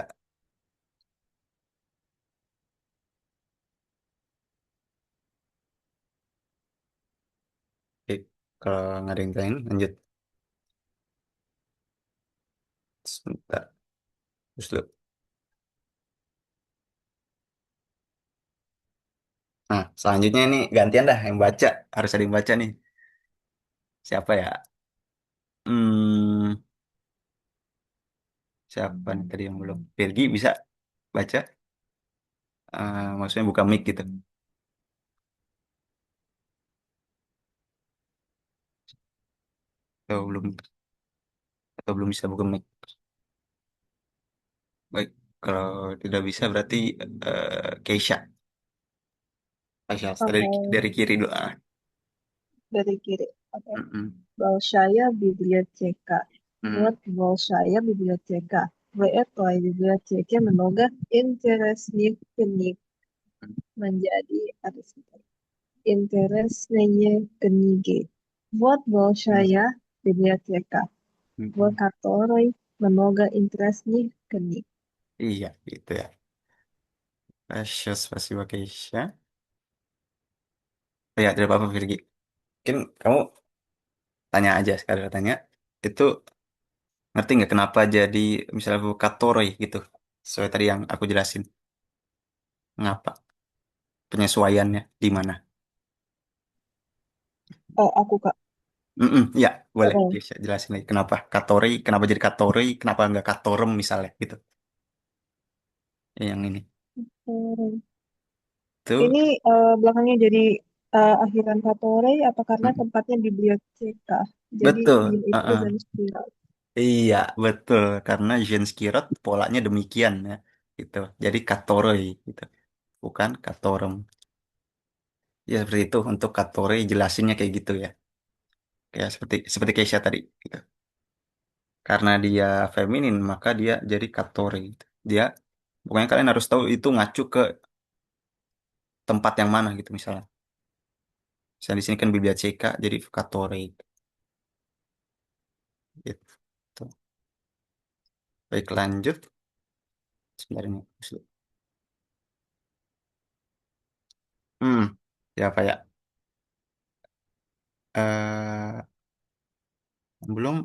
Oke, kalau nggak ada yang tanyain, lanjut. Sebentar, terus dulu. Nah, selanjutnya ini gantian dah yang baca. Harus ada yang baca nih. Siapa ya? Hmm, siapa nih tadi yang belum? Virgi bisa baca? Maksudnya buka mic gitu. Atau belum, atau belum bisa buka mic. Baik, kalau tidak bisa berarti Keisha. Keisha, dari, Oke, dari kiri doa. dari kiri. Oke. Mm-mm. Большая библиотека. Mm. Вот большая библиотека. В этой библиотеке много интересных книг. Menjadi ada sekitar интересные книги. Вот большая библиотека, в Mm-mm. которой много интересных книг. Iya, gitu ya. Keisha, spasiba Keisha. Oh, ya, tidak apa-apa Virgi. Mungkin kamu tanya aja sekali tanya. Itu ngerti nggak kenapa jadi misalnya vocatory gitu? Sesuai tadi yang aku jelasin. Ngapa? Penyesuaiannya di mana? Oh, aku Kak. Mm-mm, ya, boleh. Oh, Bisa jelasin lagi. Kenapa katori? Kenapa jadi katori? Kenapa nggak katorem misalnya gitu? Yang ini. oh. Tuh, Ini belakangnya jadi akhiran Katore apa karena mm, tempatnya biblioteka. Jadi betul. dia itu Heeh. dan spiral. Iya, betul. Karena Jens Kirot polanya demikian ya. Gitu. Jadi katoroi gitu. Bukan katorem. Ya seperti itu untuk katori jelasinnya kayak gitu ya. Kayak seperti Keisha tadi gitu. Karena dia feminin maka dia jadi katori gitu. Dia pokoknya kalian harus tahu itu ngacu ke tempat yang mana gitu misalnya. Misalnya di sini kan biblioteca jadi katori gitu. Baik lanjut. Sebentar ini. Hmm, siapa ya? Eh belum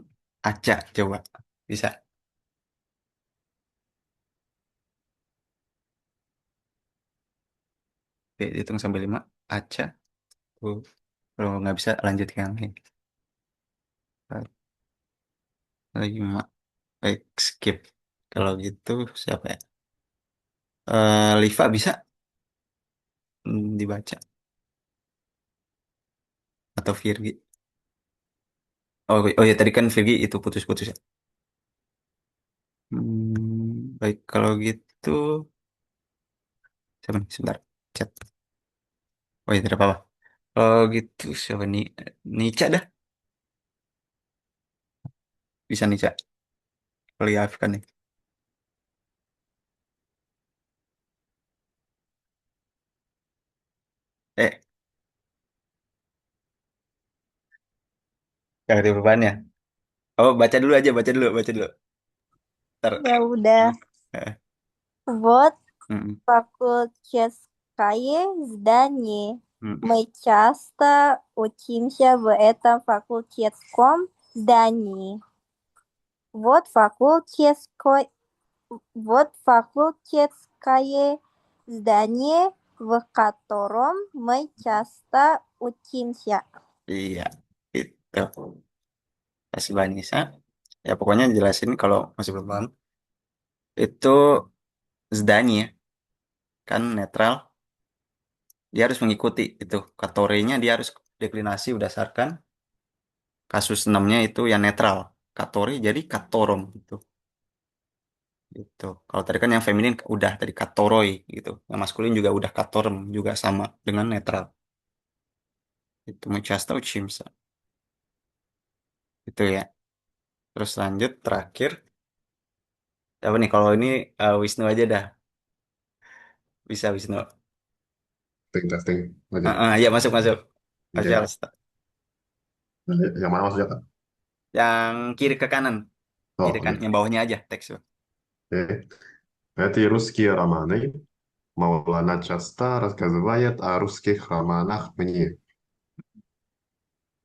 Aca coba bisa. Oke, hitung sampai 5. Aca. Tuh. Kalau nggak bisa lanjut ke yang lain. 5. Baik, skip. Kalau gitu siapa ya? Liva bisa dibaca atau Virgi? Oh ya tadi kan Virgi itu putus-putus ya. Baik kalau gitu siapa nih? Sebentar. Chat. Oh ya tidak apa-apa. Kalau gitu siapa nih? Nica dah. Bisa Nica. Lihat kan nih. Eh, gak ada perubahannya. Oh, baca dulu aja, baca dulu, baca dulu. Ntar. Ya udah. Eh, Вот mm, факультетское здание. mm. Мы часто учимся в этом факультетском здании. Вот факультетское, вот факультетское здание, в котором мы часто учимся. Iya, itu. Kasih Vanessa. Ya pokoknya jelasin kalau masih belum paham. Itu zdanya ya, kan netral. Dia harus mengikuti itu. Katorenya dia harus deklinasi berdasarkan kasus 6-nya itu yang netral. Katori jadi katorom gitu. Gitu. Kalau tadi kan yang feminin udah tadi katoroi gitu. Yang maskulin juga udah katorem juga sama dengan netral. Itu Muchasta Uchimsa. Itu ya. Terus lanjut terakhir. Apa nih kalau ini Wisnu aja dah. Bisa Wisnu. Testing aja. Ya masuk masuk. Masuk Oke. Alas. Nah, yang mana maksudnya Kak? Yang kiri ke kanan. Oh, Kiri kan, oke. yang bawahnya aja teks. Oke. Эти русские романы Маулана часто рассказывает о русских романах мне.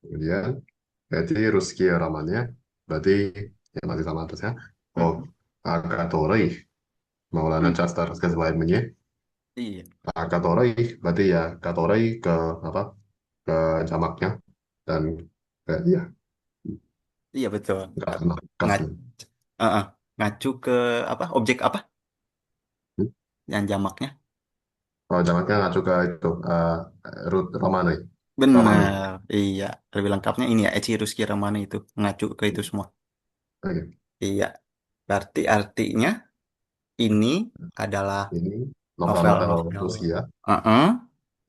Kemudian, эти русские романы, berarti ya masih sama atasnya. Oh, Hmm. который Maulana Hmm. часто рассказывает мне. Iya, Который berarti ya который ke apa? Ke jamaknya dan ya iya betul. nggak pernah Ngat, kasnya. ngacu ke apa? Objek apa? Hmm? Yang jamaknya? Oh, jamaknya nggak juga itu root Romani. Romani. Benar. Iya, lebih lengkapnya ini ya, Eci Ruski Ramana itu ngacu ke itu semua. Oke. Iya, berarti artinya ini adalah Ini novel-novel novel-novel. Rusia Heeh,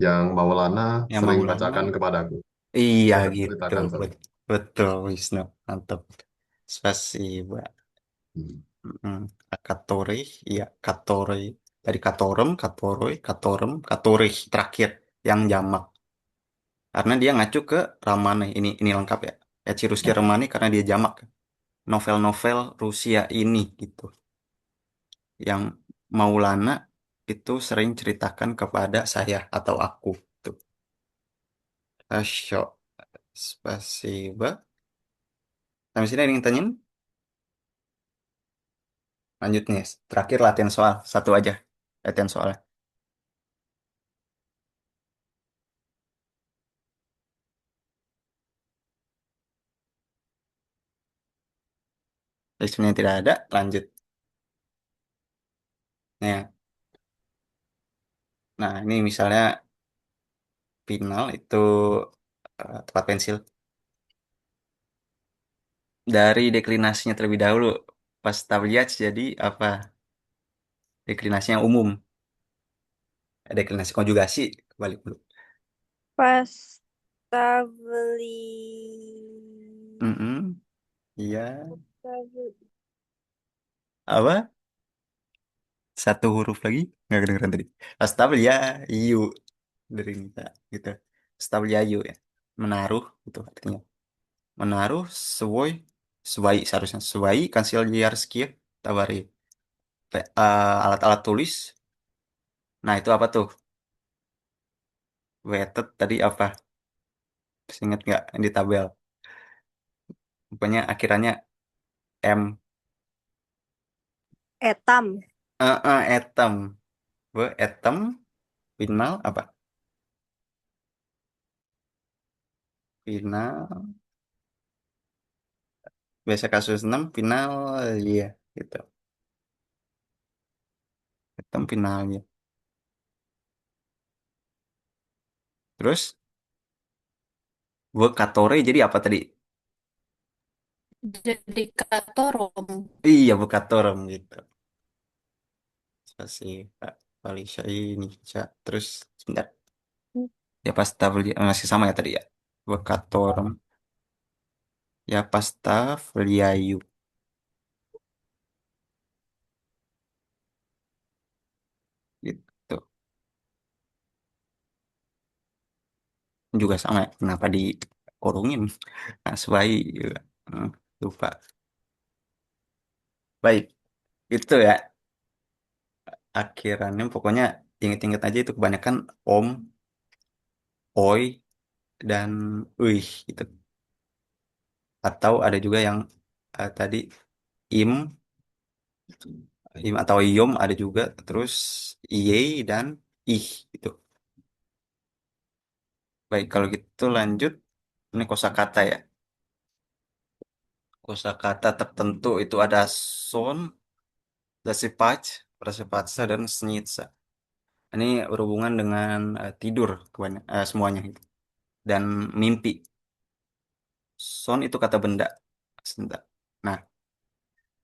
yang Maulana yang sering Maulana. bacakan kepadaku. Iya Saya gitu, ceritakan sorry. betul Wisnu, mantap. Spasiba. Hmm. Mm. Katori, iya Katori. Dari Katorem, Katoroi, Katorem, Katorih terakhir yang jamak. Karena dia ngacu ke Ramane. Ini lengkap ya. Eci Ruski Ramane karena dia jamak. Novel-novel Rusia ini gitu. Yang Maulana itu sering ceritakan kepada saya atau aku. Tuh. Asyo. Spasiba. Sampai sini ada yang tanyain? Lanjut nih. Terakhir latihan soal. Satu aja. Latihan soal. Listennya tidak ada. Lanjut. Nah, nah ini misalnya final itu tempat pensil. Dari deklinasinya terlebih dahulu. Pas tabliat jadi apa? Deklinasinya umum. Deklinasi konjugasi. Balik dulu. Поставляю. Mm-mm. Iya. Apa? Satu huruf lagi. Nggak kedengeran tadi. Pastabel ya. Iyu. Dari Nita. Gitu. Pastabel ya. Iyu ya. Menaruh. Itu artinya. Menaruh. Sesuai. Sesuai seharusnya. Sesuai. Kansiliarski. Tabari. Alat-alat tulis. Nah itu apa tuh? Weighted tadi apa? Masih ingat nggak di tabel? Pokoknya akhirannya M. Etam. Atom. Atom. Final apa? Final. Biasa kasus 6 final. Iya. Gitu. Atom finalnya. Terus. Katore jadi apa tadi? Jadi katorom. Iya, Bukatorum gitu. Spasi Pak Falisya ini. Terus. Sebentar. Ya pasta masih sama ya tadi ya. Bukatorum. Ya pasta Fliayu. Gitu. Juga sama ya. Kenapa dikurungin? Nah, sesuai juga. Hmm, lupa. Baik. Itu ya. Akhirannya pokoknya inget-inget aja itu kebanyakan om, oi, dan uih gitu. Atau ada juga yang tadi im, im atau iom ada juga. Terus iye dan ih gitu. Baik kalau gitu lanjut. Ini kosakata ya. Kosakata tertentu itu ada son, dasipach, prasepatsa, dan snitsa. Ini berhubungan dengan tidur semuanya gitu. Dan mimpi. Son itu kata benda. Sebentar. Nah,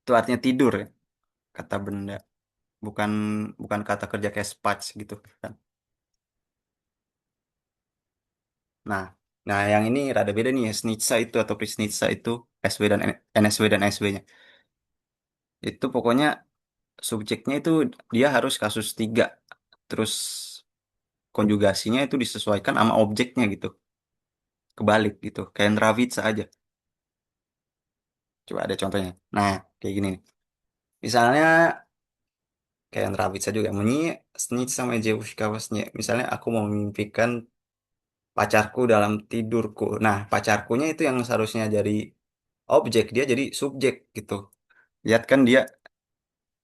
itu artinya tidur ya, kata benda. Bukan bukan kata kerja kayak spach gitu kan. Nah, nah yang ini rada beda nih ya. Snitsa itu atau Prisnitsa itu SW dan NSW dan SW-nya. Itu pokoknya subjeknya itu dia harus kasus tiga. Terus konjugasinya itu disesuaikan sama objeknya gitu. Kebalik gitu. Kayak Nravitsa aja. Coba ada contohnya. Nah, kayak gini nih. Misalnya kayak Nravitsa juga. Menyi snitch sama Jewushka wasnya. Misalnya aku mau memimpikan pacarku dalam tidurku. Nah, pacarkunya itu yang seharusnya jadi objek. Dia jadi subjek gitu. Lihat kan dia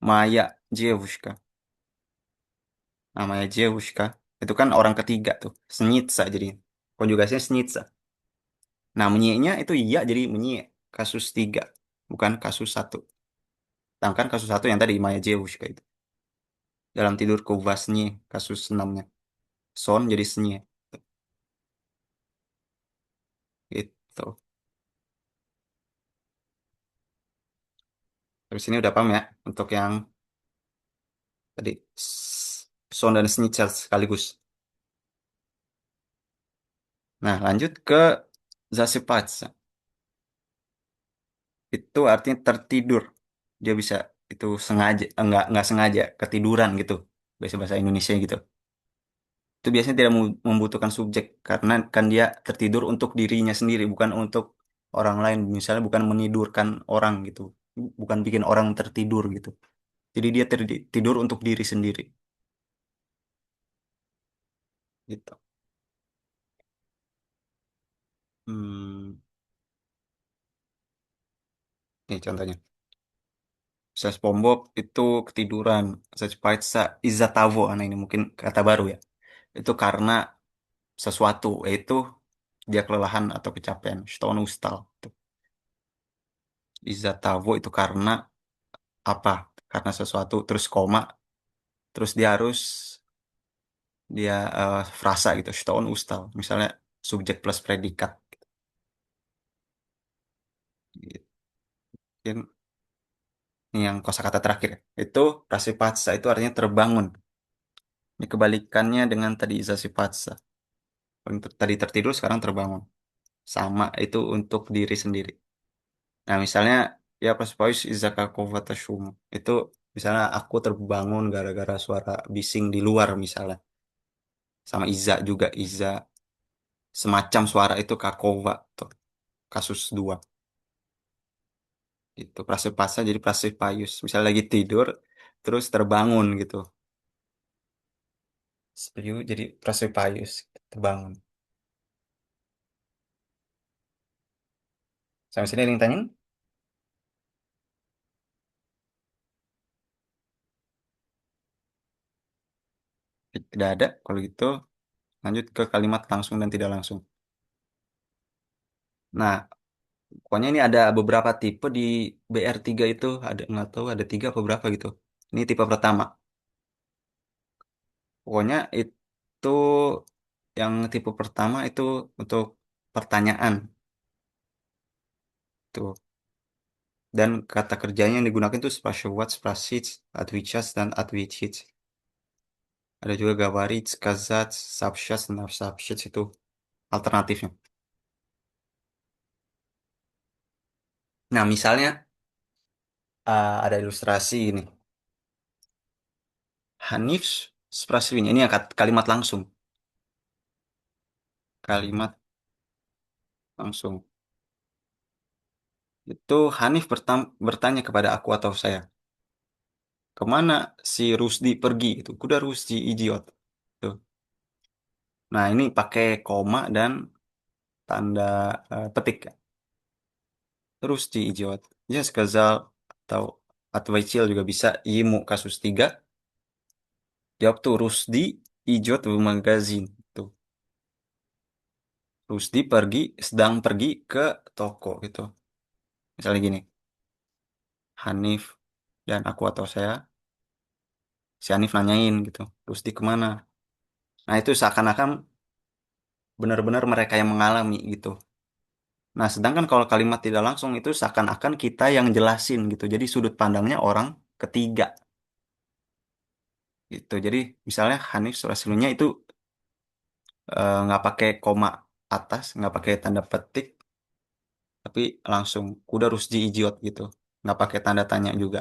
Maya Jewushka. Namanya Jewushka. Itu kan orang ketiga tuh. Snitsa jadi. Konjugasinya snitsa. Nah, menyinya itu iya jadi menyi kasus tiga. Bukan kasus satu. Sedangkan kasus satu yang tadi Maya Jewushka itu. Dalam tidurku Vasnya kasus enamnya. Son jadi senyi. Gitu. Terus ini udah paham ya. Untuk yang tadi. Son dan senyi sekaligus. Nah, lanjut ke Zasipatsa. Itu artinya tertidur. Dia bisa itu sengaja, enggak sengaja, ketiduran gitu. Bahasa bahasa Indonesia gitu. Itu biasanya tidak membutuhkan subjek karena kan dia tertidur untuk dirinya sendiri, bukan untuk orang lain. Misalnya bukan menidurkan orang gitu. Bukan bikin orang tertidur gitu. Jadi dia tidur untuk diri sendiri gitu. Hmm, nih contohnya. Saya SpongeBob itu ketiduran. Saya Spitza Izatavo. Nah ini mungkin kata baru ya. Itu karena sesuatu, yaitu dia kelelahan atau kecapean. Stone ustal. Izatavo itu karena apa? Karena sesuatu terus koma, terus dia harus dia frasa gitu. Stone ustal. Misalnya subjek plus predikat. Gitu. Mungkin ini yang kosakata terakhir ya. Itu prasipatsa itu artinya terbangun. Ini kebalikannya dengan tadi izasipatsa. Untuk tadi tertidur sekarang terbangun. Sama itu untuk diri sendiri. Nah, misalnya ya Praspayus Izaka Kovata Shuma. Itu misalnya aku terbangun gara-gara suara bising di luar misalnya. Sama Iza juga Iza semacam suara itu Kakova tuh kasus dua. Itu Prasepasa jadi Prasepayus. Misalnya lagi tidur terus terbangun gitu. Seperti jadi Prasepayus terbangun. Sampai sini ada yang tanya? Tidak ada. Kalau gitu lanjut ke kalimat langsung dan tidak langsung. Nah, pokoknya ini ada beberapa tipe di BR3 itu. Ada nggak tahu ada tiga atau berapa gitu. Ini tipe pertama. Pokoknya itu yang tipe pertama itu untuk pertanyaan tuh. Dan kata kerjanya yang digunakan itu spatial what, spacit, advichas, dan advichit. Ada juga gawarit, skazat, subshas, dan subshits itu alternatifnya. Nah, misalnya ada ilustrasi ini. Hanif Spraswin. Ini yang kalimat langsung. Kalimat langsung. Itu Hanif bertanya kepada aku atau saya. Kemana si Rusdi pergi? Itu kuda Rusdi idiot. Tuh. Nah, ini pakai koma dan tanda petik. Rusdi idiot. Ya, Skazal atau Atwaicil juga bisa. Imu kasus 3. Jawab tuh Rusdi idiot magazine. Tuh. Rusdi sedang pergi ke toko gitu. Misalnya gini, Hanif dan aku atau saya, si Hanif nanyain gitu, Rusdi kemana? Nah itu seakan-akan benar-benar mereka yang mengalami gitu. Nah sedangkan kalau kalimat tidak langsung itu seakan-akan kita yang jelasin gitu. Jadi sudut pandangnya orang ketiga gitu. Jadi misalnya Hanif Suraslunya itu nggak pakai koma atas, nggak pakai tanda petik, tapi langsung kuda Rusdi ijiot gitu, nggak pakai tanda tanya juga.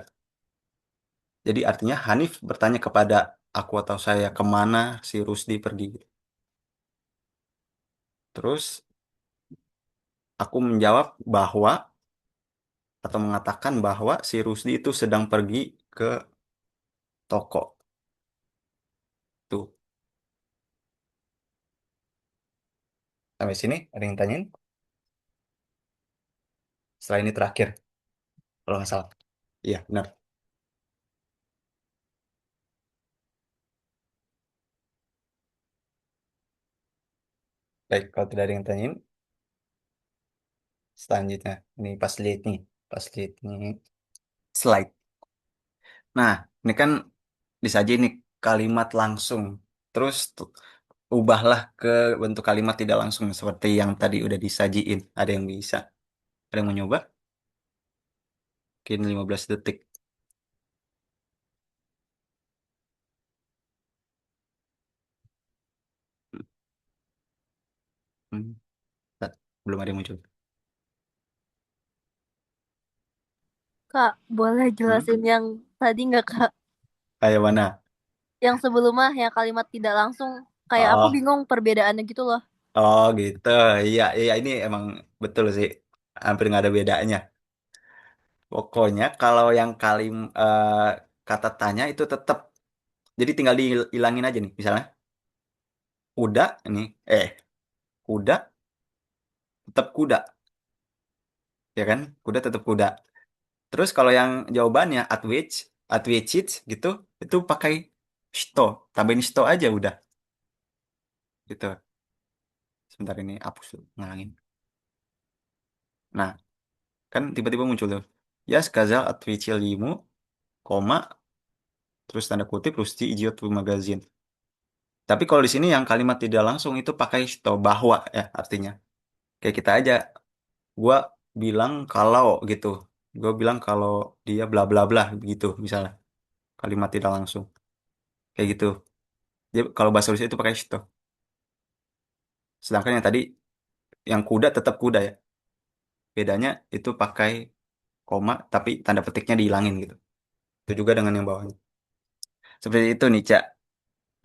Jadi artinya Hanif bertanya kepada aku atau saya kemana si Rusdi pergi. Terus aku menjawab bahwa atau mengatakan bahwa si Rusdi itu sedang pergi ke toko. Tuh, sampai sini ada yang tanyain? Setelah ini terakhir, kalau nggak salah. Iya, benar. Baik, kalau tidak ada yang tanyain, selanjutnya. Ini pas lihat nih. Pas lihat nih slide. Nah, ini kan disaji nih kalimat langsung. Terus ubahlah ke bentuk kalimat tidak langsung seperti yang tadi udah disajiin. Ada yang bisa? Ada yang mau nyoba? Mungkin 15 detik. Hmm, belum ada yang muncul. Kak, boleh Hmm? jelasin yang tadi nggak, Kak? Ayo mana? Yang sebelumnya yang kalimat tidak langsung. Kayak aku Oh, bingung perbedaannya gitu loh. oh gitu. Iya, iya ini emang betul sih. Hampir nggak ada bedanya. Pokoknya kalau yang kata tanya itu tetap. Jadi tinggal dihilangin aja nih. Misalnya, kuda ini, kuda tetap kuda, ya kan? Kuda tetap kuda. Terus kalau yang jawabannya at which it gitu, itu pakai sto, tambahin sto aja udah. Gitu. Sebentar ini hapus dulu, ngalangin. Nah, kan tiba-tiba muncul tuh. Ya, skazal at which limu, koma, terus tanda kutip, Rusti Ijiot magazin. Tapi kalau di sini yang kalimat tidak langsung itu pakai sto, bahwa ya artinya. Kayak kita aja, gua bilang kalau gitu. Gua bilang kalau dia bla bla bla gitu misalnya. Kalimat tidak langsung. Kayak gitu. Jadi kalau bahasa Indonesia itu pakai sto. Sedangkan yang tadi yang kuda tetap kuda ya. Bedanya itu pakai koma tapi tanda petiknya dihilangin gitu. Itu juga dengan yang bawahnya. Seperti itu nih, Cak.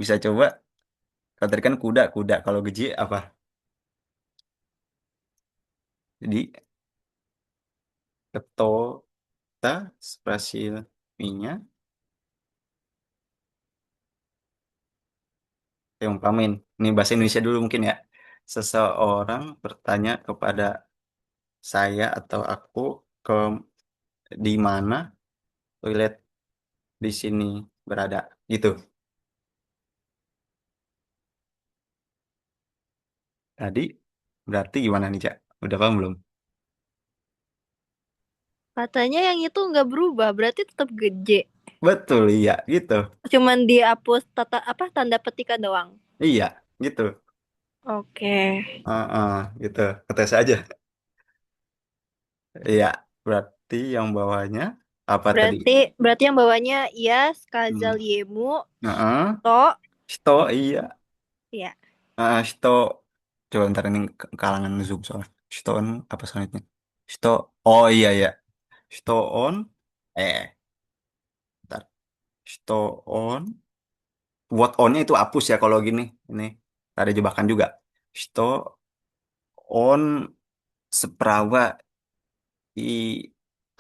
Bisa coba. Kalau tadi kan kuda, kuda. Kalau geji apa? Jadi ketota spasial minyak yang umpamin. Ini bahasa Indonesia dulu mungkin ya. Seseorang bertanya kepada saya atau aku ke di mana toilet di sini berada. Gitu. Tadi berarti gimana nih, Cak? Udah paham belum? Katanya yang itu nggak berubah, berarti tetap gede. Betul, iya, gitu. Cuman dihapus tanda petikan doang. Iya, gitu. Oke. Gitu. Ketes aja. Iya, berarti yang bawahnya apa tadi? Berarti yang bawahnya Yas, Hmm. Kazaliemu, Heeh. To, Sto, iya. ya. Sto. Coba ntar ini kalangan Zoom soalnya. Stone apa selanjutnya? Sto. Oh iya ya. Sto on. Eh, ntar. Sto on. What on-nya itu hapus ya kalau gini. Ini ada jebakan juga. Sto on seprawa i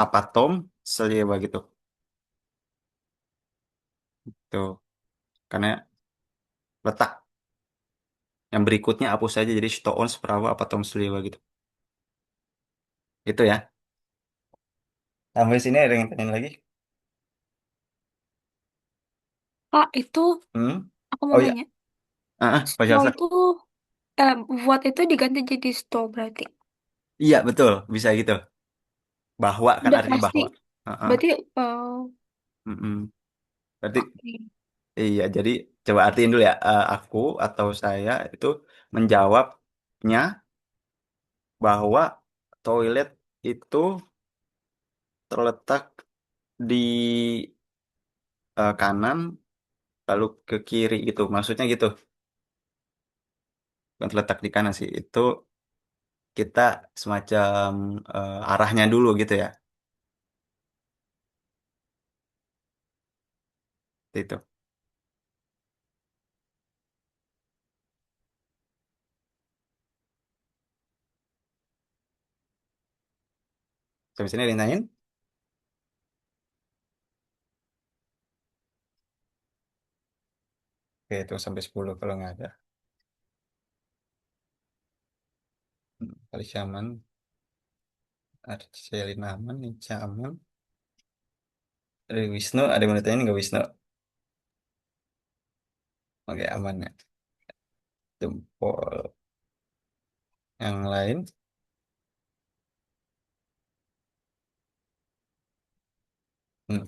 apa tom seliwa gitu. Tuh. Karena letak yang berikutnya hapus saja jadi sto on seprawa apa tom seliwa gitu. Gitu ya. Sampai sini ada yang tanya lagi? Kak, itu Hmm? aku mau Oh iya. nanya. Pak Sto Syahsa. itu What itu diganti jadi sto berarti. Iya, betul. Bisa gitu. Bahwa kan Udah artinya pasti. bahwa. Heeh. Berarti Mm-mm. Berarti oke. iya, jadi coba artiin dulu ya. Aku atau saya itu menjawabnya bahwa toilet itu terletak di kanan lalu ke kiri gitu. Maksudnya gitu. Bukan terletak di kanan sih. Itu kita semacam arahnya dulu gitu ya. Itu. Sampai sini ada yang nanyain? Oke, itu sampai 10 kalau nggak ada. Kali Syaman, Arcelin aman, Nica aman. Dari Wisnu, ada yang mau ditanyain nggak Wisnu? Oke, aman ya. Jempol. Yang lain? Hmm.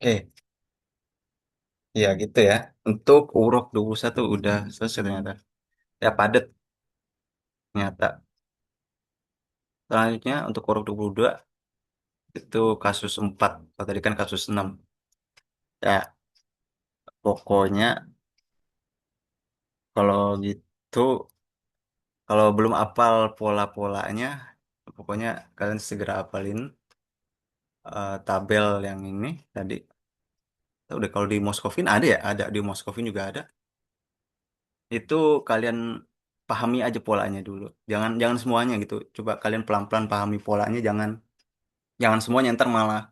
Oke, ya gitu ya. Untuk urok 21 udah selesai ternyata. Ya padat ternyata. Selanjutnya untuk urok 22 itu kasus 4. Kalau tadi kan kasus 6. Ya, pokoknya kalau gitu, kalau belum apal pola-polanya, pokoknya kalian segera apalin tabel yang ini tadi. Udah kalau di Moskovin ada ya, ada di Moskovin juga ada. Itu kalian pahami aja polanya dulu. Jangan jangan semuanya gitu. Coba kalian pelan-pelan pahami polanya, jangan jangan semuanya ntar malah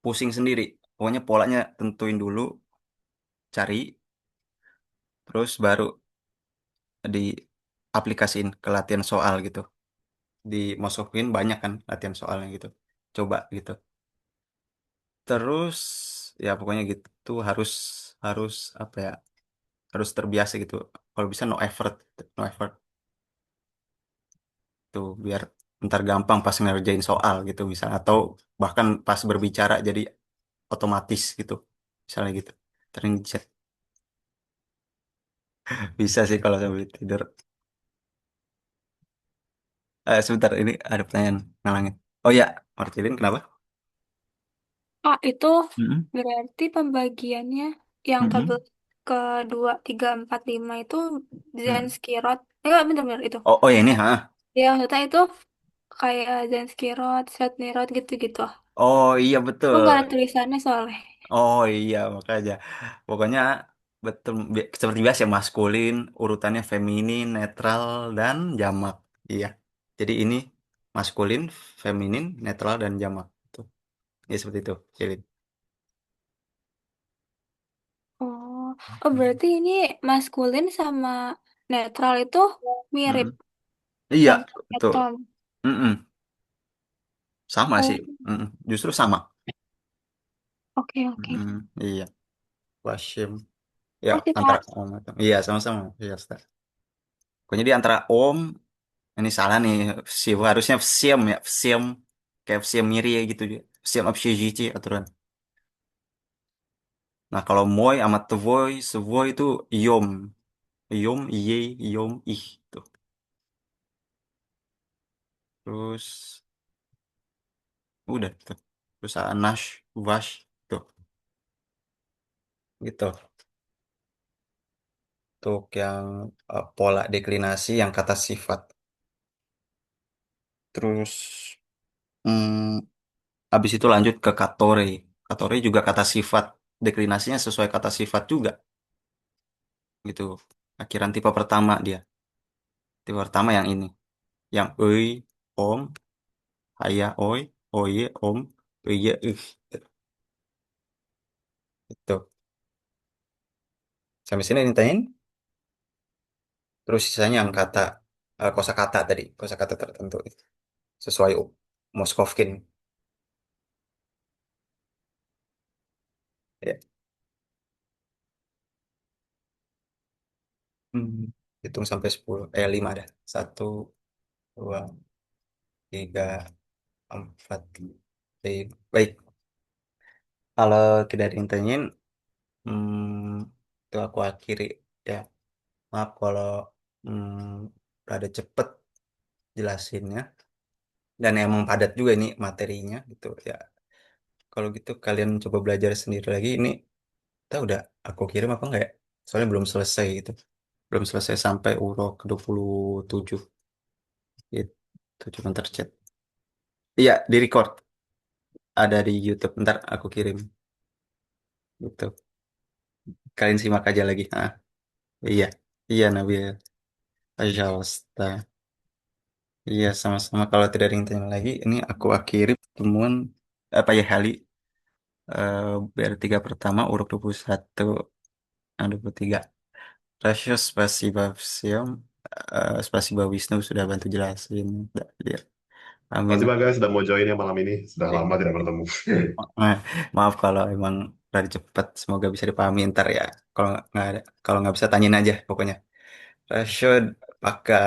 pusing sendiri. Pokoknya polanya tentuin dulu, cari, terus baru diaplikasiin ke latihan soal gitu. Di Moskovin banyak kan latihan soalnya gitu. Coba gitu. Terus ya pokoknya gitu harus harus apa ya? Harus terbiasa gitu. Kalau bisa no effort, no effort tuh biar ntar gampang pas ngerjain soal gitu bisa atau bahkan pas berbicara jadi otomatis gitu misalnya gitu. Sering chat bisa sih kalau sambil tidur. Sebentar ini ada pertanyaan ngalangin. Oh ya, Martilin kenapa? Itu Mm-mm. berarti pembagiannya yang tabel Mm-mm. kedua, tiga, empat, lima itu Mm. Zelensky Road. Enggak, bener-bener itu. Oh, oh ya ini, ha? Ya, maksudnya itu kayak Zelensky Road, Sydney Road gitu-gitu. Oh iya Aku nggak betul. ada tulisannya soalnya. Oh iya makanya. Pokoknya betul seperti biasa ya, maskulin, urutannya feminin, netral dan jamak. Iya. Jadi ini maskulin, feminin, netral dan jamak. Tuh. Ya seperti itu. Jadi, Oh, oh berarti ini maskulin sama netral itu mirip mm-mm. Iya, yang betul. atom. Mm-mm. Sama Oh, sih. Mm-mm. Justru sama. oke oke. Mm-mm. Iya. Wasim. Ya, Oke antara Kak. om atau iya sama-sama. Iya, Ustaz. Pokoknya di antara om ini salah nih. Siu harusnya siam ya, siam kayak siam miri ya gitu dia. Siam общежитие aturan. Nah, kalau moy sama tvoy, sevoy itu yom. Yom, iye, yom, ih. Tuh. Terus, udah tuh. Terus nash, wash, tuh. Gitu. Untuk yang pola deklinasi, yang kata sifat. Terus, hmm, habis itu lanjut ke katore. Katore juga kata sifat. Deklinasinya sesuai kata sifat juga. Gitu. Akhiran tipe pertama dia. Tipe pertama yang ini. Yang om, ayah, oye, om, iya, Itu. Sampai sini ditanyain. Terus sisanya yang kata kosakata tadi, kosakata tertentu sesuai Moskovkin. Ya. Hmm, hitung sampai 10. 5 dah. Satu, dua, tiga, empat. Baik. Baik. Kalau tidak ada yang tanyain, itu aku akhiri ya. Maaf kalau rada cepet jelasinnya. Dan emang padat juga ini materinya gitu ya. Kalau gitu kalian coba belajar sendiri lagi. Ini kita udah aku kirim apa enggak ya? Soalnya belum selesai gitu. Belum selesai sampai urok ke 27. Itu cuma tercet. Iya, di record. Ada di YouTube. Ntar aku kirim. Gitu. Kalian simak aja lagi. Ah, iya. Iya, Nabil. Ajalasta. Iya, sama-sama. Kalau tidak ada yang tanya lagi, ini aku akhiri pertemuan apa ya Hali BR3 pertama urut 21 23. Rasio spasi Bavsium spasi Wisnu sudah bantu jelasin. Ya, amin. Masih Bang guys sudah mau join ya malam ini. Sudah Eh, lama tidak bertemu. eh, Maaf kalau emang dari cepat, semoga bisa dipahami ntar ya. Kalau nggak bisa tanyain aja pokoknya. Rasio pakai